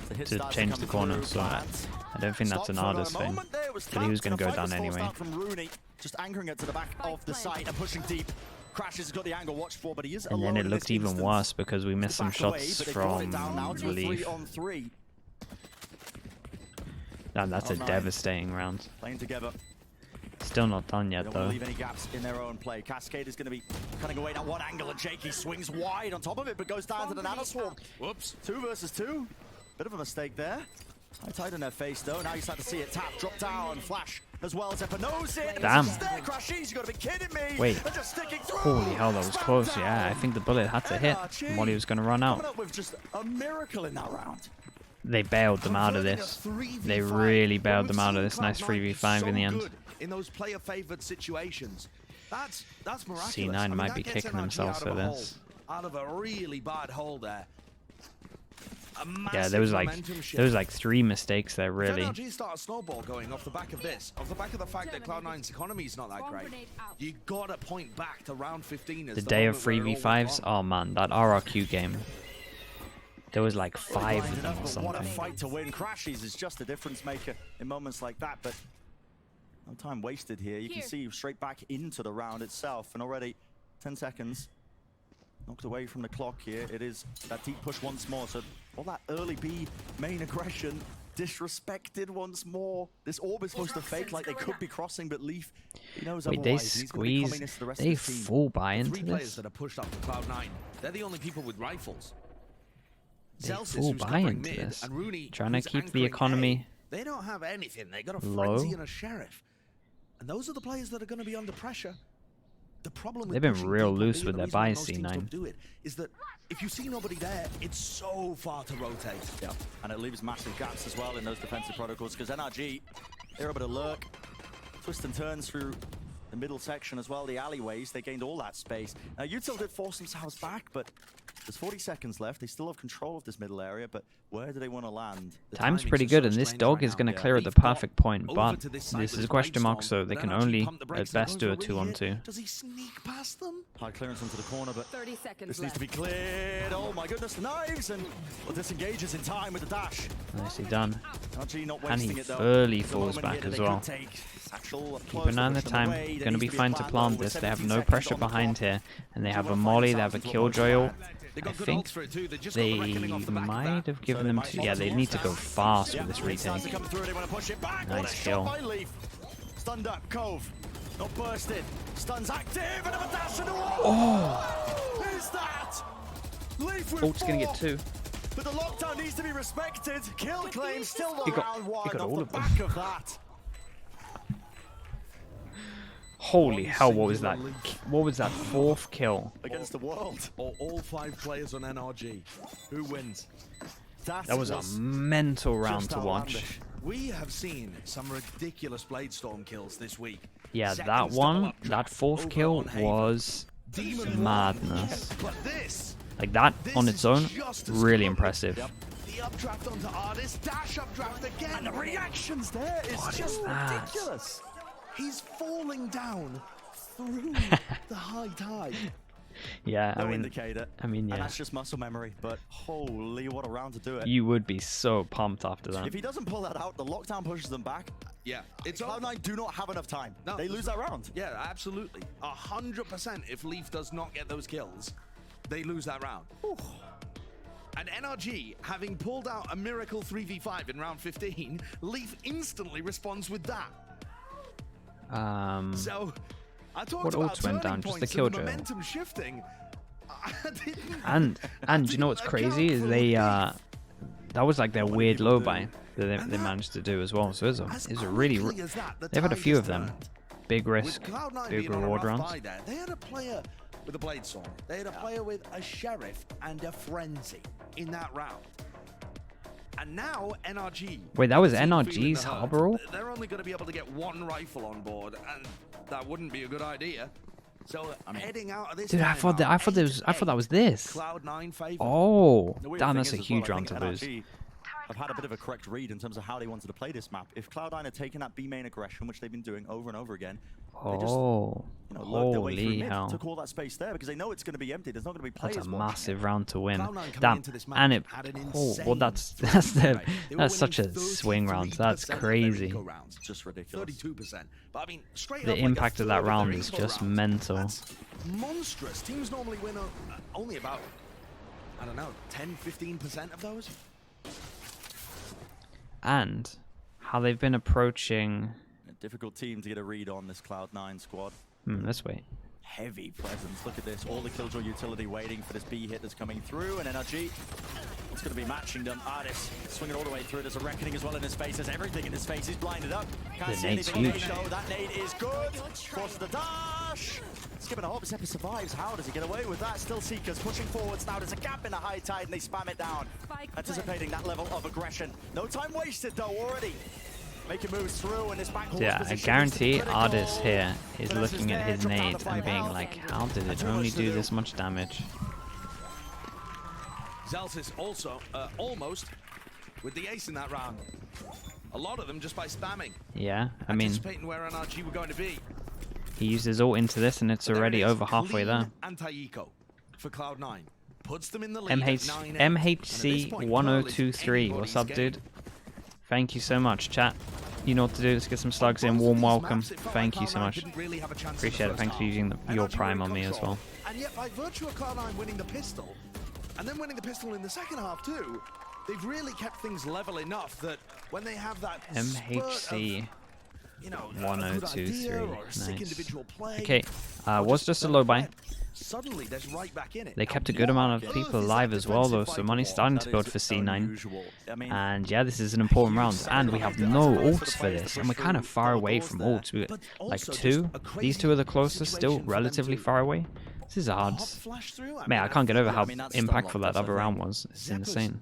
The hit to starts change come the corner, through, so but I don't think that's an stopped for a Artis thing. moment there, was But he was tapped, going and to a go fight down was forced anyway. out from Rooney, just anchoring it to the back of the site and pushing deep. Crashes has got the angle watched for, but he is And alone then it in looked this even instance. worse because we missed some Back away, shots but they brought it from down now to a Leaf. 3-on-3. Damn, that's a Cloud9. devastating round. Playing together. Still not done They yet, don't want though. to leave any gaps in their own play. Cascade is going to be cutting away at one angle, and Jakey swings wide on top of it, but goes down to the Nano Swarm. Whoops. 2 versus 2. Bit of a mistake there. High tide in their face, though. Now you start to see it tap, drop down, flash as well. Zephyr knows it. Damn. There, Crashies, you got to be kidding me. Wait. They're just sticking through. Holy hell, that was close. Yeah, I think the bullet had to hit NRG while he was going to run coming out. up with just a miracle in that round. They bailed them out of this. They really bailed them out of this. Nice 3v5 in the end. In those player-favored situations, that's miraculous. C9 I mean, might that be gets kicking NRG themselves out of for a hole, this. out of a really bad hole there. Yeah, there was like 3 mistakes there, really. If NRG start a snowball going off the back of this, off the back of the fact that Cloud9's economy is not that great, you gotta point back to round 15 as The day of moment where it all went 3v5s, wrong. oh man, that RRQ game. There was like 5 of them or But what a something. fight to win. Crashies is just a difference maker in moments like that, but no time wasted here. You can see straight back into the round itself, and already 10 seconds knocked away from the clock here. It is that deep push once more, so all that early B main aggression disrespected once more. This orb is supposed to fake like they could be crossing, but Leaf, he knows Wait, they otherwise. He's gonna be squeeze, communist to the rest of they the team. full buy The into 3 players this? that are pushed up to Cloud9, they're the only people with rifles. They Zelsis, full who's buy covering into mid, this. and Rooney, Trying to who's keep the anchoring economy A. They don't have anything. They got a low. frenzy and a sheriff, and those are the players that are going to be under pressure. The problem with They've been pushing real deep on loose B, with and the their reason why buys, most teams C9. don't do it is that if you see nobody there, it's so far to rotate. Yeah, and it leaves massive gaps as well in those defensive protocols, because NRG, they're able to lurk, twist and turns through the middle section as well, the alleyways. They gained all that space. Now, Util did force themselves back, but there's 40 seconds left. They still have control of this middle area, but where do they want to land? The Time's timings pretty are good, so and this strange dog right is now. going to Yeah. clear at the Leaf got perfect point, over but to this side this with is a his question mark, Bravestorm, so they but can NRG only pumped the at brakes, they're best going do a for a really 2-on-2. hit. Does he sneak past them? High clearance into the corner, but 30 seconds this needs to be cleared. Oh my goodness, knives, and well, disengages in time with the dash. Nicely done. NRG not And he wasting it though. fully The falls moment back here that as they well. could take. Satchel up Keep close, an eye on the push them time. away. There Going to needs be be a fine to plan, plant though, with this. They have 17 no seconds pressure on the behind clock. here, and they Do have you a wanna molly, find they have a themselves killjoy ult. They I got good think ults for it too. They just they got the reckoning off the back of might that. have given So they them might to... need Yeah, to they force need to go that. fast Yeah, with this it starts to retake. come through. They want to push it back. Nice What a kill. shot by Leaf. Stunned up, Cove. Not bursted. Stuns active, and a dash in the wall. Oh! Who's that? Leaf with Ult's going to 4. get 2. But the lockdown needs to be respected. Kill claim still He the got- round he one got off all the of them. back of that. Holy hell, what was that? What was that 4th kill? Against the world. Or all 5 players on NRG. Who wins? That was a mental round to watch. outlandish. We have seen some ridiculous Bladestorm kills this week. Yeah, Second that double one, updraft that 4th over kill on Haven. was Demon madness. But this Like that on is its own, just as really good. impressive. Yep. The updraft onto Artist, dash updraft again. And the reactions there is What is just that? ridiculous. He's falling down through the high tide. Yeah, No I mean, indicator. yeah. And that's just muscle memory. But holy, what a round to do it. You would be so pumped after that. If he doesn't pull that out, the lockdown pushes them back. Yeah, it's over. Cloud9 do not have enough time. No, They lose that round. Yeah, absolutely. 100% if Leaf does not get those kills, they lose that round. And NRG, having pulled out a miracle 3v5 in round 15, Leaf instantly responds with that. So, I talked What about ults went turning down? Just the points and killjoy ult. momentum shifting. I didn't- And you know what's crazy is they that was like their weird low buy that they managed to do as well. So it's a really quickly as that, the they've had a tide few has of them. turned. Big With risk, Cloud9 big being on a reward rough rounds. buy there, they had a player with a Bladestorm. They had a player with a Sheriff and a Frenzy in that round. And now NRG. Wait, that was the team feeling NRG's the hurt. Harbor ult? They're only going to be able to get 1 rifle on board, and that wouldn't be a good idea. So heading out of this, Dude, I thought that was this. Cloud9 favor. Oh, The weird damn, thing that's a is as well, huge I round think to lose. NRG have had a bit of a correct read in terms of how they wanted to play this map. If Cloud9 had taken that B main aggression, which they've been doing over and over again, they just Oh, lurked their way through holy mid, hell. took all that space there because they know it's going to be empty. There's not going to be players That's a watching massive it. round to win. Cloud9 coming Damn, into this match and it. had an Oh, well, insane that's 3v5. They were that's such winning a swing round. That's 33% of their crazy. eco rounds. Just ridiculous. 32%. But I mean, straight The up, like, a impact of that third their round is eco just rounds. mental. That's monstrous. Teams normally win only about, I don't know, 10-15% of those. And how they've been approaching Difficult team to get a read on, this Cloud9 squad. Let's wait. Heavy presence. Look at this. All the Killjoy utility waiting for this B hit that's coming through. And NRG, it's going to be matching them. Artis swinging all the way through. There's a reckoning as well in his face. There's everything in his face. He's blinded up. Can't see nade's anything. huge. Nade, though. That nade is good. Forces the dash. Skipping a hop. Zephyr survives. How does he get away with that? Still Seekers pushing forwards now. There's a gap in the high tide and they spam it down. Anticipating that level of aggression. No time wasted though already. Making moves through and this back Yeah, I guarantee Artis here is looking at his nade and being like, how did it only do this much damage? Zelsis also almost with the ace in that round. A lot of them just by spamming. Yeah, I mean, Anticipating where NRG were going to be. he used his ult into this and it's already over halfway there. Anti-eco for Cloud9. Puts them in the lead at 9-8. MHC 1023, what's up, dude? Thank you so much, chat. You know what to do. Let's get some slugs in. Warm welcome. Thank you so much. Appreciate it. Thanks for using your prime on me as well. And yet, by virtue of Cloud9 winning the pistol, and then winning the pistol in the second half too, they've really kept things level enough that when they have that MHC 1023. Nice. Okay, was just a low buy. Suddenly, there's right back in it. They kept a good amount of people alive as well, though, so money's starting to build for C9. And yeah, this is an important round. And we have no ults for this, and we're kind of far away from ults. We got like two. These two are the closest, still relatively far away. This is a hard. Man, I can't get over how impactful that other round was. It's insane.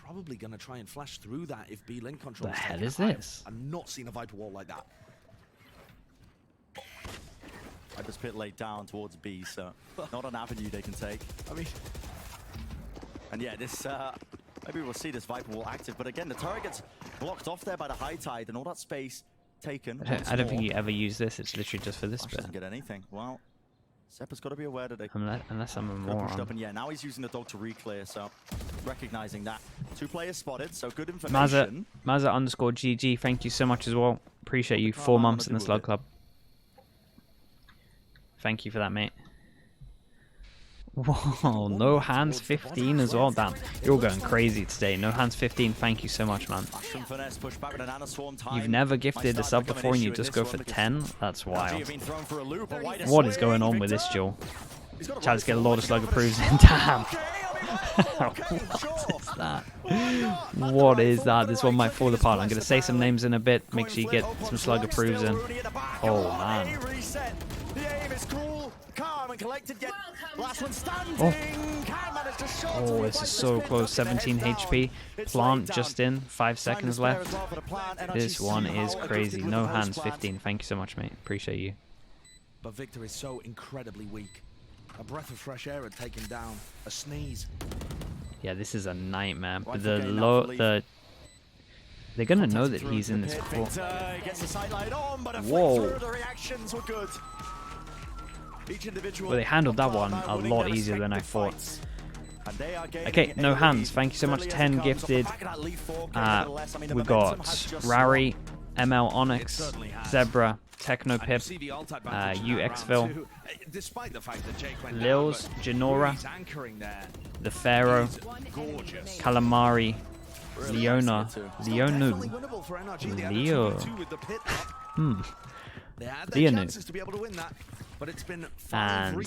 Probably gonna try and flash through that if B-Link controls. The hell is this? I've not seen a Viper wall like that. Viper's pit laid down towards B, so not an avenue they can take. I mean, and yeah, this maybe we'll see this Viper wall active, but again, the turret gets blocked off there by the high tide and all that space taken. I don't think you ever use this. It's literally just for this bit. Doesn't get anything. Well, Seppa's got to be aware that they unless I'm a pushed up, moron. and yeah, now he's using the dog to re-clear, so recognizing that. 2 players spotted, so good information. Maza_GG, thank you so much as well. Appreciate you. 4 months in the Slug Club. Thank you for that, mate. Whoa, no hands 15 as well. Damn, you're all going crazy today. No hands 15. Thank you so much, man. You've never gifted a sub before and you just go for 10? That's wild. What is going on with this duel? Try to get a lot of slug approves in. Damn. What is that? What is that? This one might fall apart. I'm going to say some names in a bit. Make sure you get some slug approves in. Oh, man. Oh, this is so close. 17 HP. Plant just in. 5 seconds left. This one is crazy. No hands 15. Thank you so much, mate. Appreciate you. But Victor is so incredibly weak. A breath of fresh air had taken down. A sneeze. Yeah, this is a nightmare. But they're gonna know that he's in this core. Whoa. Well, they handled that one a lot easier than I thought. Okay, no hands. Thank you so much. 10 gifted. We got Rari, ML Onyx, Zebra, Techno Pip, UXville, Lils, Janora, The Pharaoh, Calamari, Leona, Leonu, and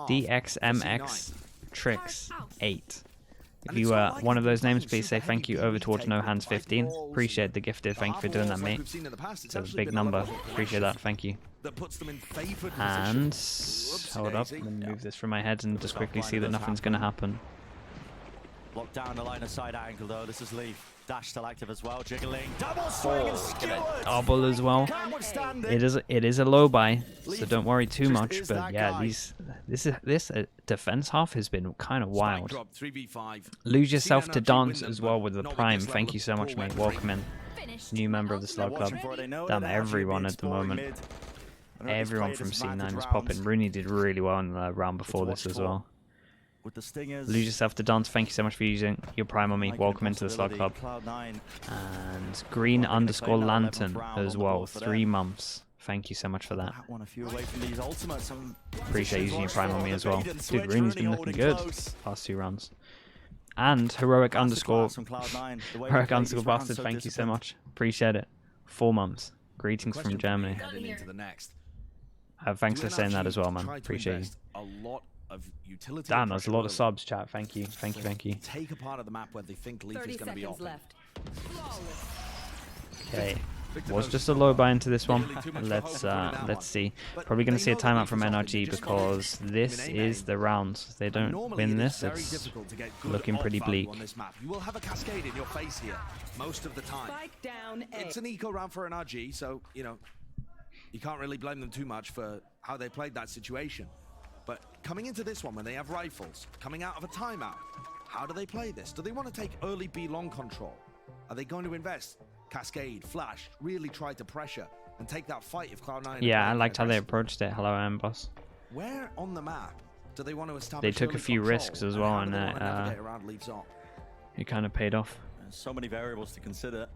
DXMX Tricks 8. If you were one of those names, please say thank you over towards No Hands 15. Appreciate the gifted. Thank you for doing that, mate. It's a big number. Appreciate that. Thank you. And hold up. Let me move this from my head and just quickly see that nothing's going to happen. Lock down the line of side angle though. This is Leaf. Dash still active as well. Jiggling. Double swing and skewered. Double as well. It is a low buy, so don't worry too much. But yeah, this defense half has been kind of wild. Lose yourself to dance as well with the prime. Thank you so much, mate. Welcome in. New member of the Slug Club. Damn, everyone at the moment. Everyone from C9 is popping. Rooney did really well in the round before this as well. With the stingers. Lose yourself to dance. Thank you so much for using your prime on me. Welcome into the Slug Club. And green_lantern as well. 3 months. Thank you so much for that. Appreciate using your prime on me as well. Dude, Rooney's been looking good past 2 rounds. And heroic_bastard. Thank you so much. Appreciate it. 4 months. Greetings Question from for me Germany. heading into the next. Thanks Do for saying that NRG as well, man. try to Appreciate you. invest a lot of utility Damn, and there's a pressure lot of early? subs, chat. Thank you. Thank you. Take a part of the map where they think Leaf 30 is going to be seconds open. left. Okay. Was just a low buy into this one. Let's see. Probably going to see a timeout from NRG because this is the round. If they don't win this, it's looking pretty bleak. On this map. You will have a cascade in your face here most of the time. Spike down A. It's an eco round for NRG, so you can't really blame them too much for how they played that situation. But coming into this one, when they have rifles, coming out of a timeout, how do they play this? Do they want to take early B long control? Are they going to invest? Cascade, flash, really try to pressure and take that fight if Cloud9... Yeah, I liked how they approached it. Hello, boss. Where on the map do they want to establish? They took a few risks as well, and it kind of paid off. There's so many variables to consider.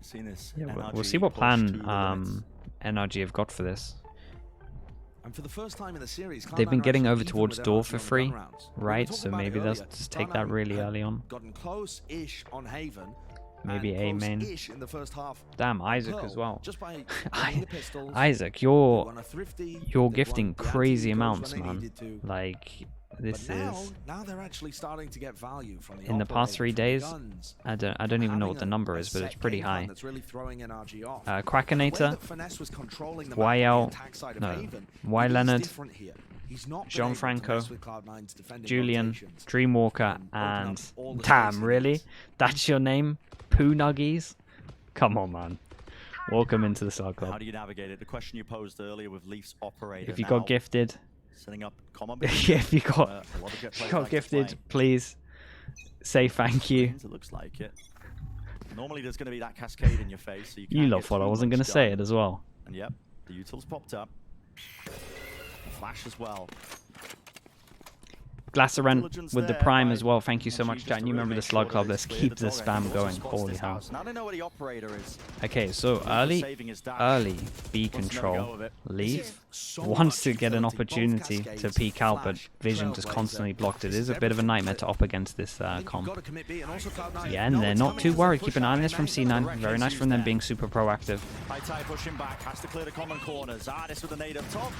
Seen this. Yeah, we'll see what plan NRG have got for this. And for the first time in the series, they've been getting over even towards with door NRG for on the free, gun rounds. right? We were So talking about maybe it they'll earlier. just take that Cloud9 really had early on. Gotten close-ish on Haven. Maybe and A main. close-ish in the first half. Damn, Isaac Pearl, as well. just by running the pistols, Isaac, they you're won a thrifty, you're they gifting won the crazy anti-egos amounts, when they man. needed to. Like this But is now they're actually starting to get value from the in the past 3 days. guns. I don't even know what the Having number a is, but it's set pretty game plan high. that's really throwing NRG off. Quackinator, The way that Finesse was controlling the map on the YL, attack side of no, Haven, Y it is Leonard, different here. He's not been able to Gianfranco, mess with Cloud9's defending Julian, rotations Dreamwalker, and open and up all the damn, space he really? needs. That's your name? Poo Nuggies? Come on, man. Welcome into the Slug How Club. do you navigate it? The question you posed earlier with Leaf's operator. If you now, got gifted, setting up common. yeah, if you a lot of good if you players got like to gifted, play. please say thank you. It looks like it. Normally there's going to be that cascade in your face, so you You can't lot get thought I too wasn't going much to say done. it as well. And yep, the utils popped up. Flash as well. Glasserent Diligence with the there prime by as well. Thank you so NRG much, just chat. to You really remember the make Slug sure Club. that Let's it's clear keep the this dog end spam and going. also spots Holy this hell. house. Now they know where the operator is. Okay, so Leaf was early saving his dash. B Wants to never go control. with it. Leaf So wants much to get an utility, both opportunity to Cascades, peek out, but Flash, Vision just Trailblazer. constantly blocked it. It This is a is bit of a everything nightmare that- to op against this I think you've comp. got to commit B, and also Cloud9 Yeah, and know they're it's not coming too as a worried. push Keeping an eye on out this from and C9. Very nice from them being super proactive. High tide pushing back. Has to clear the common corners. This with the nade up top.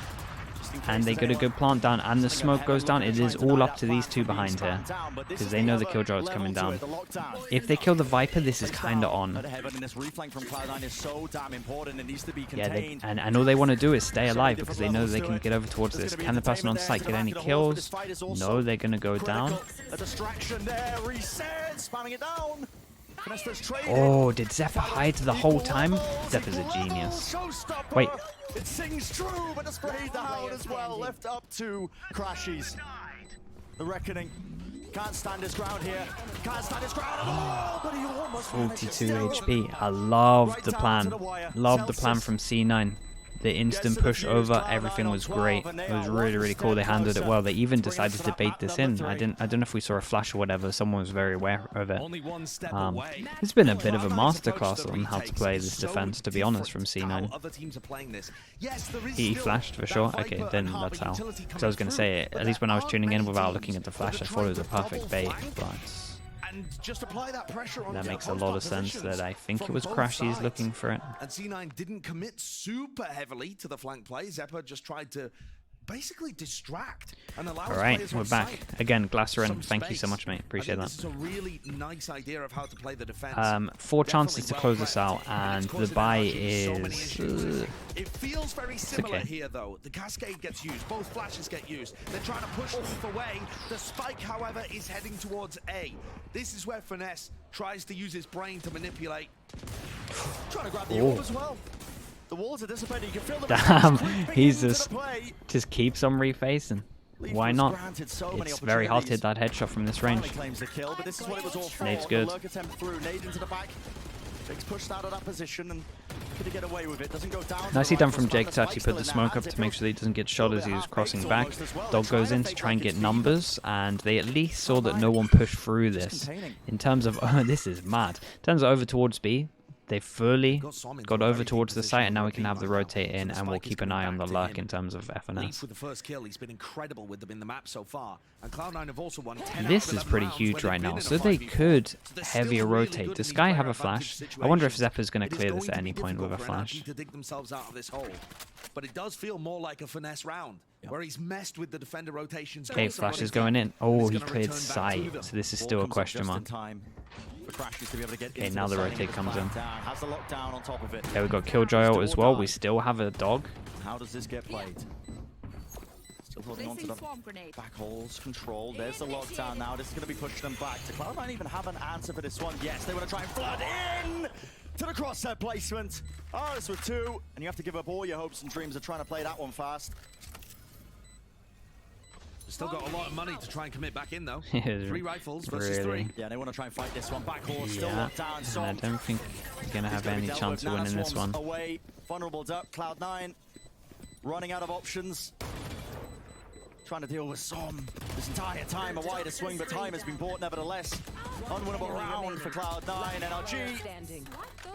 Just in case And they there's get a anyone good plant down, and the sitting up smoke goes ahead down. looking It to is try and all deny up that to these flank two from being behind here, spammed down, but this because is they the know the other killjoy is level coming to down. it, the lockdown. If they kill the Viper, this is kind of on. At heaven, and this reflank from Cloud9 is so damn important. It needs to be Yeah, contained. and all they want to do is stay So many alive different because they know levels they to can it. get over towards There's this. gonna be Can the person on entertainment site there get to any back it all, but kills? this fight is also No, they're going to go down. critical. A distraction there. Reset. Spamming it down. Finestra's trading. Oh, did Zephyr hide the whole time? Zephyr's a genius. Showstopper. Wait. It sings true, but it's sprayed down as well. Left up to Crashies. The Reckoning can't stand his ground here. Can't stand his ground at all, but he almost managed it 42 still. HP. I love Right the down plan. to the wire. Love the plan Celsius from C9. The instant push over, everything was great. It was really cool. They handled it well. They even decided to bait this in. I don't know if we saw a flash or whatever. Someone was very aware of it. Only one step away. It's been a bit of a Cloud9's masterclass approach to on how to retakes play is this so defense, to be honest, from different to C9. how other teams are playing this. Yes, there is He still flashed for that sure. Viper Okay, and then Harbor that's how. utility Because I was going to coming say, through, at but least when I was there tuning in aren't without many looking at the teams that flash, are I thought it was a trying to perfect bait. double flank But and just apply that pressure on that their makes a host lot of sense positions that I think it from was both Crashies sides. looking for it. And C9 didn't commit super heavily to the flank play. Zephyr just tried to basically distract and allow All right, players we're on back. site Again, Glasserin, some thank you so space. much, mate. I Appreciate think that. This is a really nice idea of how to play the defense. 4 chances to Definitely close well this out, prepped, and it's the causing buy NRG so many is... issues. It feels very similar okay. here, though. The cascade gets used, both flashes get used. They're trying to push Leaf away. The spike, however, is heading towards A. This is where Finesse tries to use his brain to manipulate. Trying to grab the orb as well. The walls are dissipating. You can feel them. Damn, creeping he's into just the play. keeps on refacing. Leaf Why was not? granted so many It's very hard to hit opportunities. that headshot from this range. Finally claims the kill, but this is what it was all for. Nade's The good. lurk attempt through, nade into the back. Jake's pushed out of that position and could he get away with it? Doesn't go down. to the Nicely right done for from Spam. Jake The to actually spike's put the still in smoke their up hands. to make sure that he doesn't get shot as he was crossing back. Almost as well. Dog They're goes trying in to to fake try and like get it's Viva. numbers, and they at least saw that no one pushed through this. containing. In terms of... this is mad. In terms of over towards B, They fully Got Som into got a over very towards deep the position site, and now we for a can have beat the right now. rotate in, So and we'll Spike is keep an coming eye on back the to luck him. in terms of Leaf FNS. with the first kill. He's been incredible with them in the map so far. And Cloud9 have also won 10 out This of is 11 pretty rounds huge where they've right been now, in a so they 5v4. could So they're heavier still really rotate. good Does in Sky these have a player advantage flash? I wonder if situations. Zeppa's going It to is clear going this to at be any point with a difficult for flash. NRG to dig themselves out of this hole. But it does feel more like a finesse round, where he's messed with the defender rotations. Okay, got some flash running is going thing, in. and Oh, he's he gonna cleared return back to sight, them. so this is Ball still a comes up question just in mark. time for Crashes to be able to get Okay, into now the side rotate and get comes the in. plan down. Has the lockdown on top of it. Okay, we got Killjoy ult as well. We still have a dog. How does this get played? Still holding on to the back holes, control. There's the lockdown now. This is going to be pushing them back. Do Cloud9 even have an answer for this one? Yes, they want to try and flood in to the crosshair placement. Oh, this with two, and you have to give up all your hopes and dreams of trying to play that one fast. Still got a lot of money to try and commit back in, though. Yeah, 3 rifles versus 3. Yeah, they want to try and fight this one. Back horse still Yeah, locked down. and I don't think we're going to have any chance of winning this one. Away, vulnerable duck. Cloud9 running out of options. Trying to deal with Som this entire time. A wider swing, but time has been bought nevertheless. Unwinnable round for Cloud9. NRG.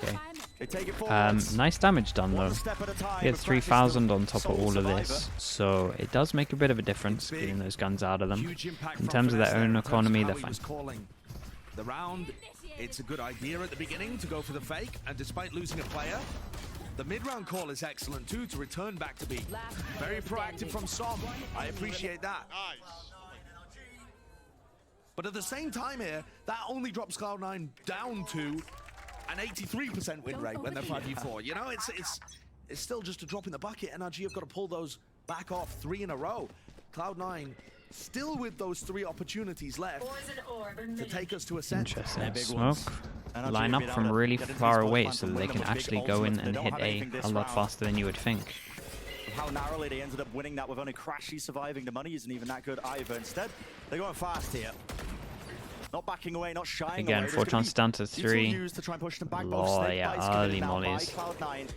Okay. They take it forward. Nice damage done though. One step at a time, We had but 3,000 on top sole of all of survivor. this, so it does make a bit of a difference getting those guns out of them. Huge impact In from terms of their Finesse there, own in terms of economy, how they're he fine. was calling the round. It's a good idea at the beginning to go for the fake, and despite losing a player, the mid-round call is excellent too, to return back to B. Very proactive from Som. I appreciate that. But at the same time here, that only drops Cloud9 down to an 83% win rate when they're 5v4. You know, it's still just a drop in the bucket. NRG have got to pull those back off 3 in a row. Cloud9 still with those 3 opportunities left to take us to a set. Interesting. big Smoke. ones. NRG Line have up been from able to really get into far these away points so and that they win can them with big actually go in ultimates. They and don't hit have A anything this a lot round. faster than you would think. How narrowly they ended up winning that with only Crashy surviving. The money isn't even that good either. Instead, they're going fast here. Not backing away, not shying Again, away. 4 chance down to 3. To try and push them back. Lord, Both yeah, Snake Bites committed early now by mollies. Cloud9.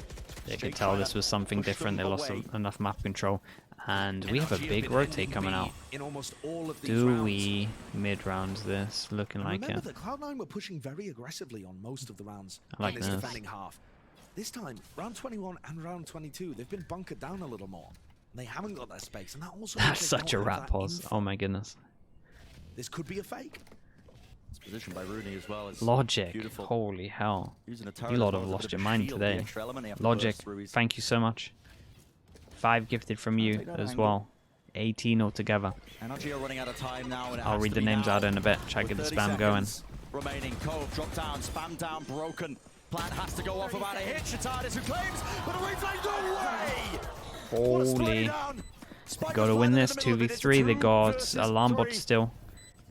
They Jake could tell trying this to was something push them different. They lost away. enough map control. And we have a NRG have big been rotate ending coming B out. in almost all of these Do rounds. we mid-round this? Looking And like remember it. that Cloud9 were pushing very aggressively on most of the rounds I like in this this. defending half. This time, round 21 and round 22, they've been bunkered down a little more. They haven't got that space, and that also means That's they such a don't have rat that pause. info. Oh my goodness. This could be a fake. It's positioned by Rooney as well. It's Logic. beautiful. Holy hell. Using a turret You as lot well have as a lost bit your of a mind shield, the today. extra element they have to Logic, burst Ruiz. thank you so much. 5 gifted from you take that as angle. well. 18 altogether. NRG are running out of time now. And it I'll has read to the be names now. out in a bit. Try to With get the 30 spam going. seconds remaining. Cove, drop down, spam down, broken. Plant has to go off about a hit. Shatardis who claims, but a replay, no way! What a slowing Holy. down. Spike Got to was win landed in this the middle of it. It's 2v3. They 2 got versus alarm bot 3. still.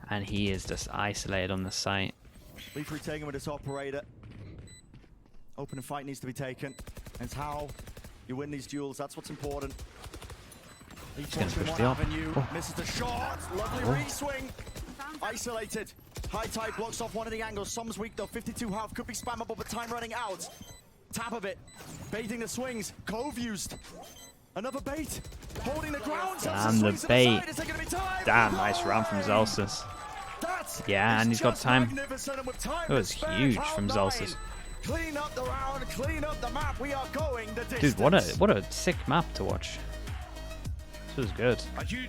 And he is just isolated on the site. Leaf retaking with this operator. Open fight needs to be taken. It's how you win these duels. That's what's important. Each gonna option push one the up. avenue. Oh. Misses the shot. Lovely re-swing. Isolated. High tide blocks off one of the angles. Som's weak though. 52 half could be spammable, but time running out. Tap of it. Baiting the swings. Cove used. Another bait. Holding the ground. Damn, the bait. Damn, nice round from Zelsis. Yeah, and he's got time. That was huge from Zelsis. Clean up the round, clean up the map. We are going the Dude, distance. what a sick map to watch. This was good. A huge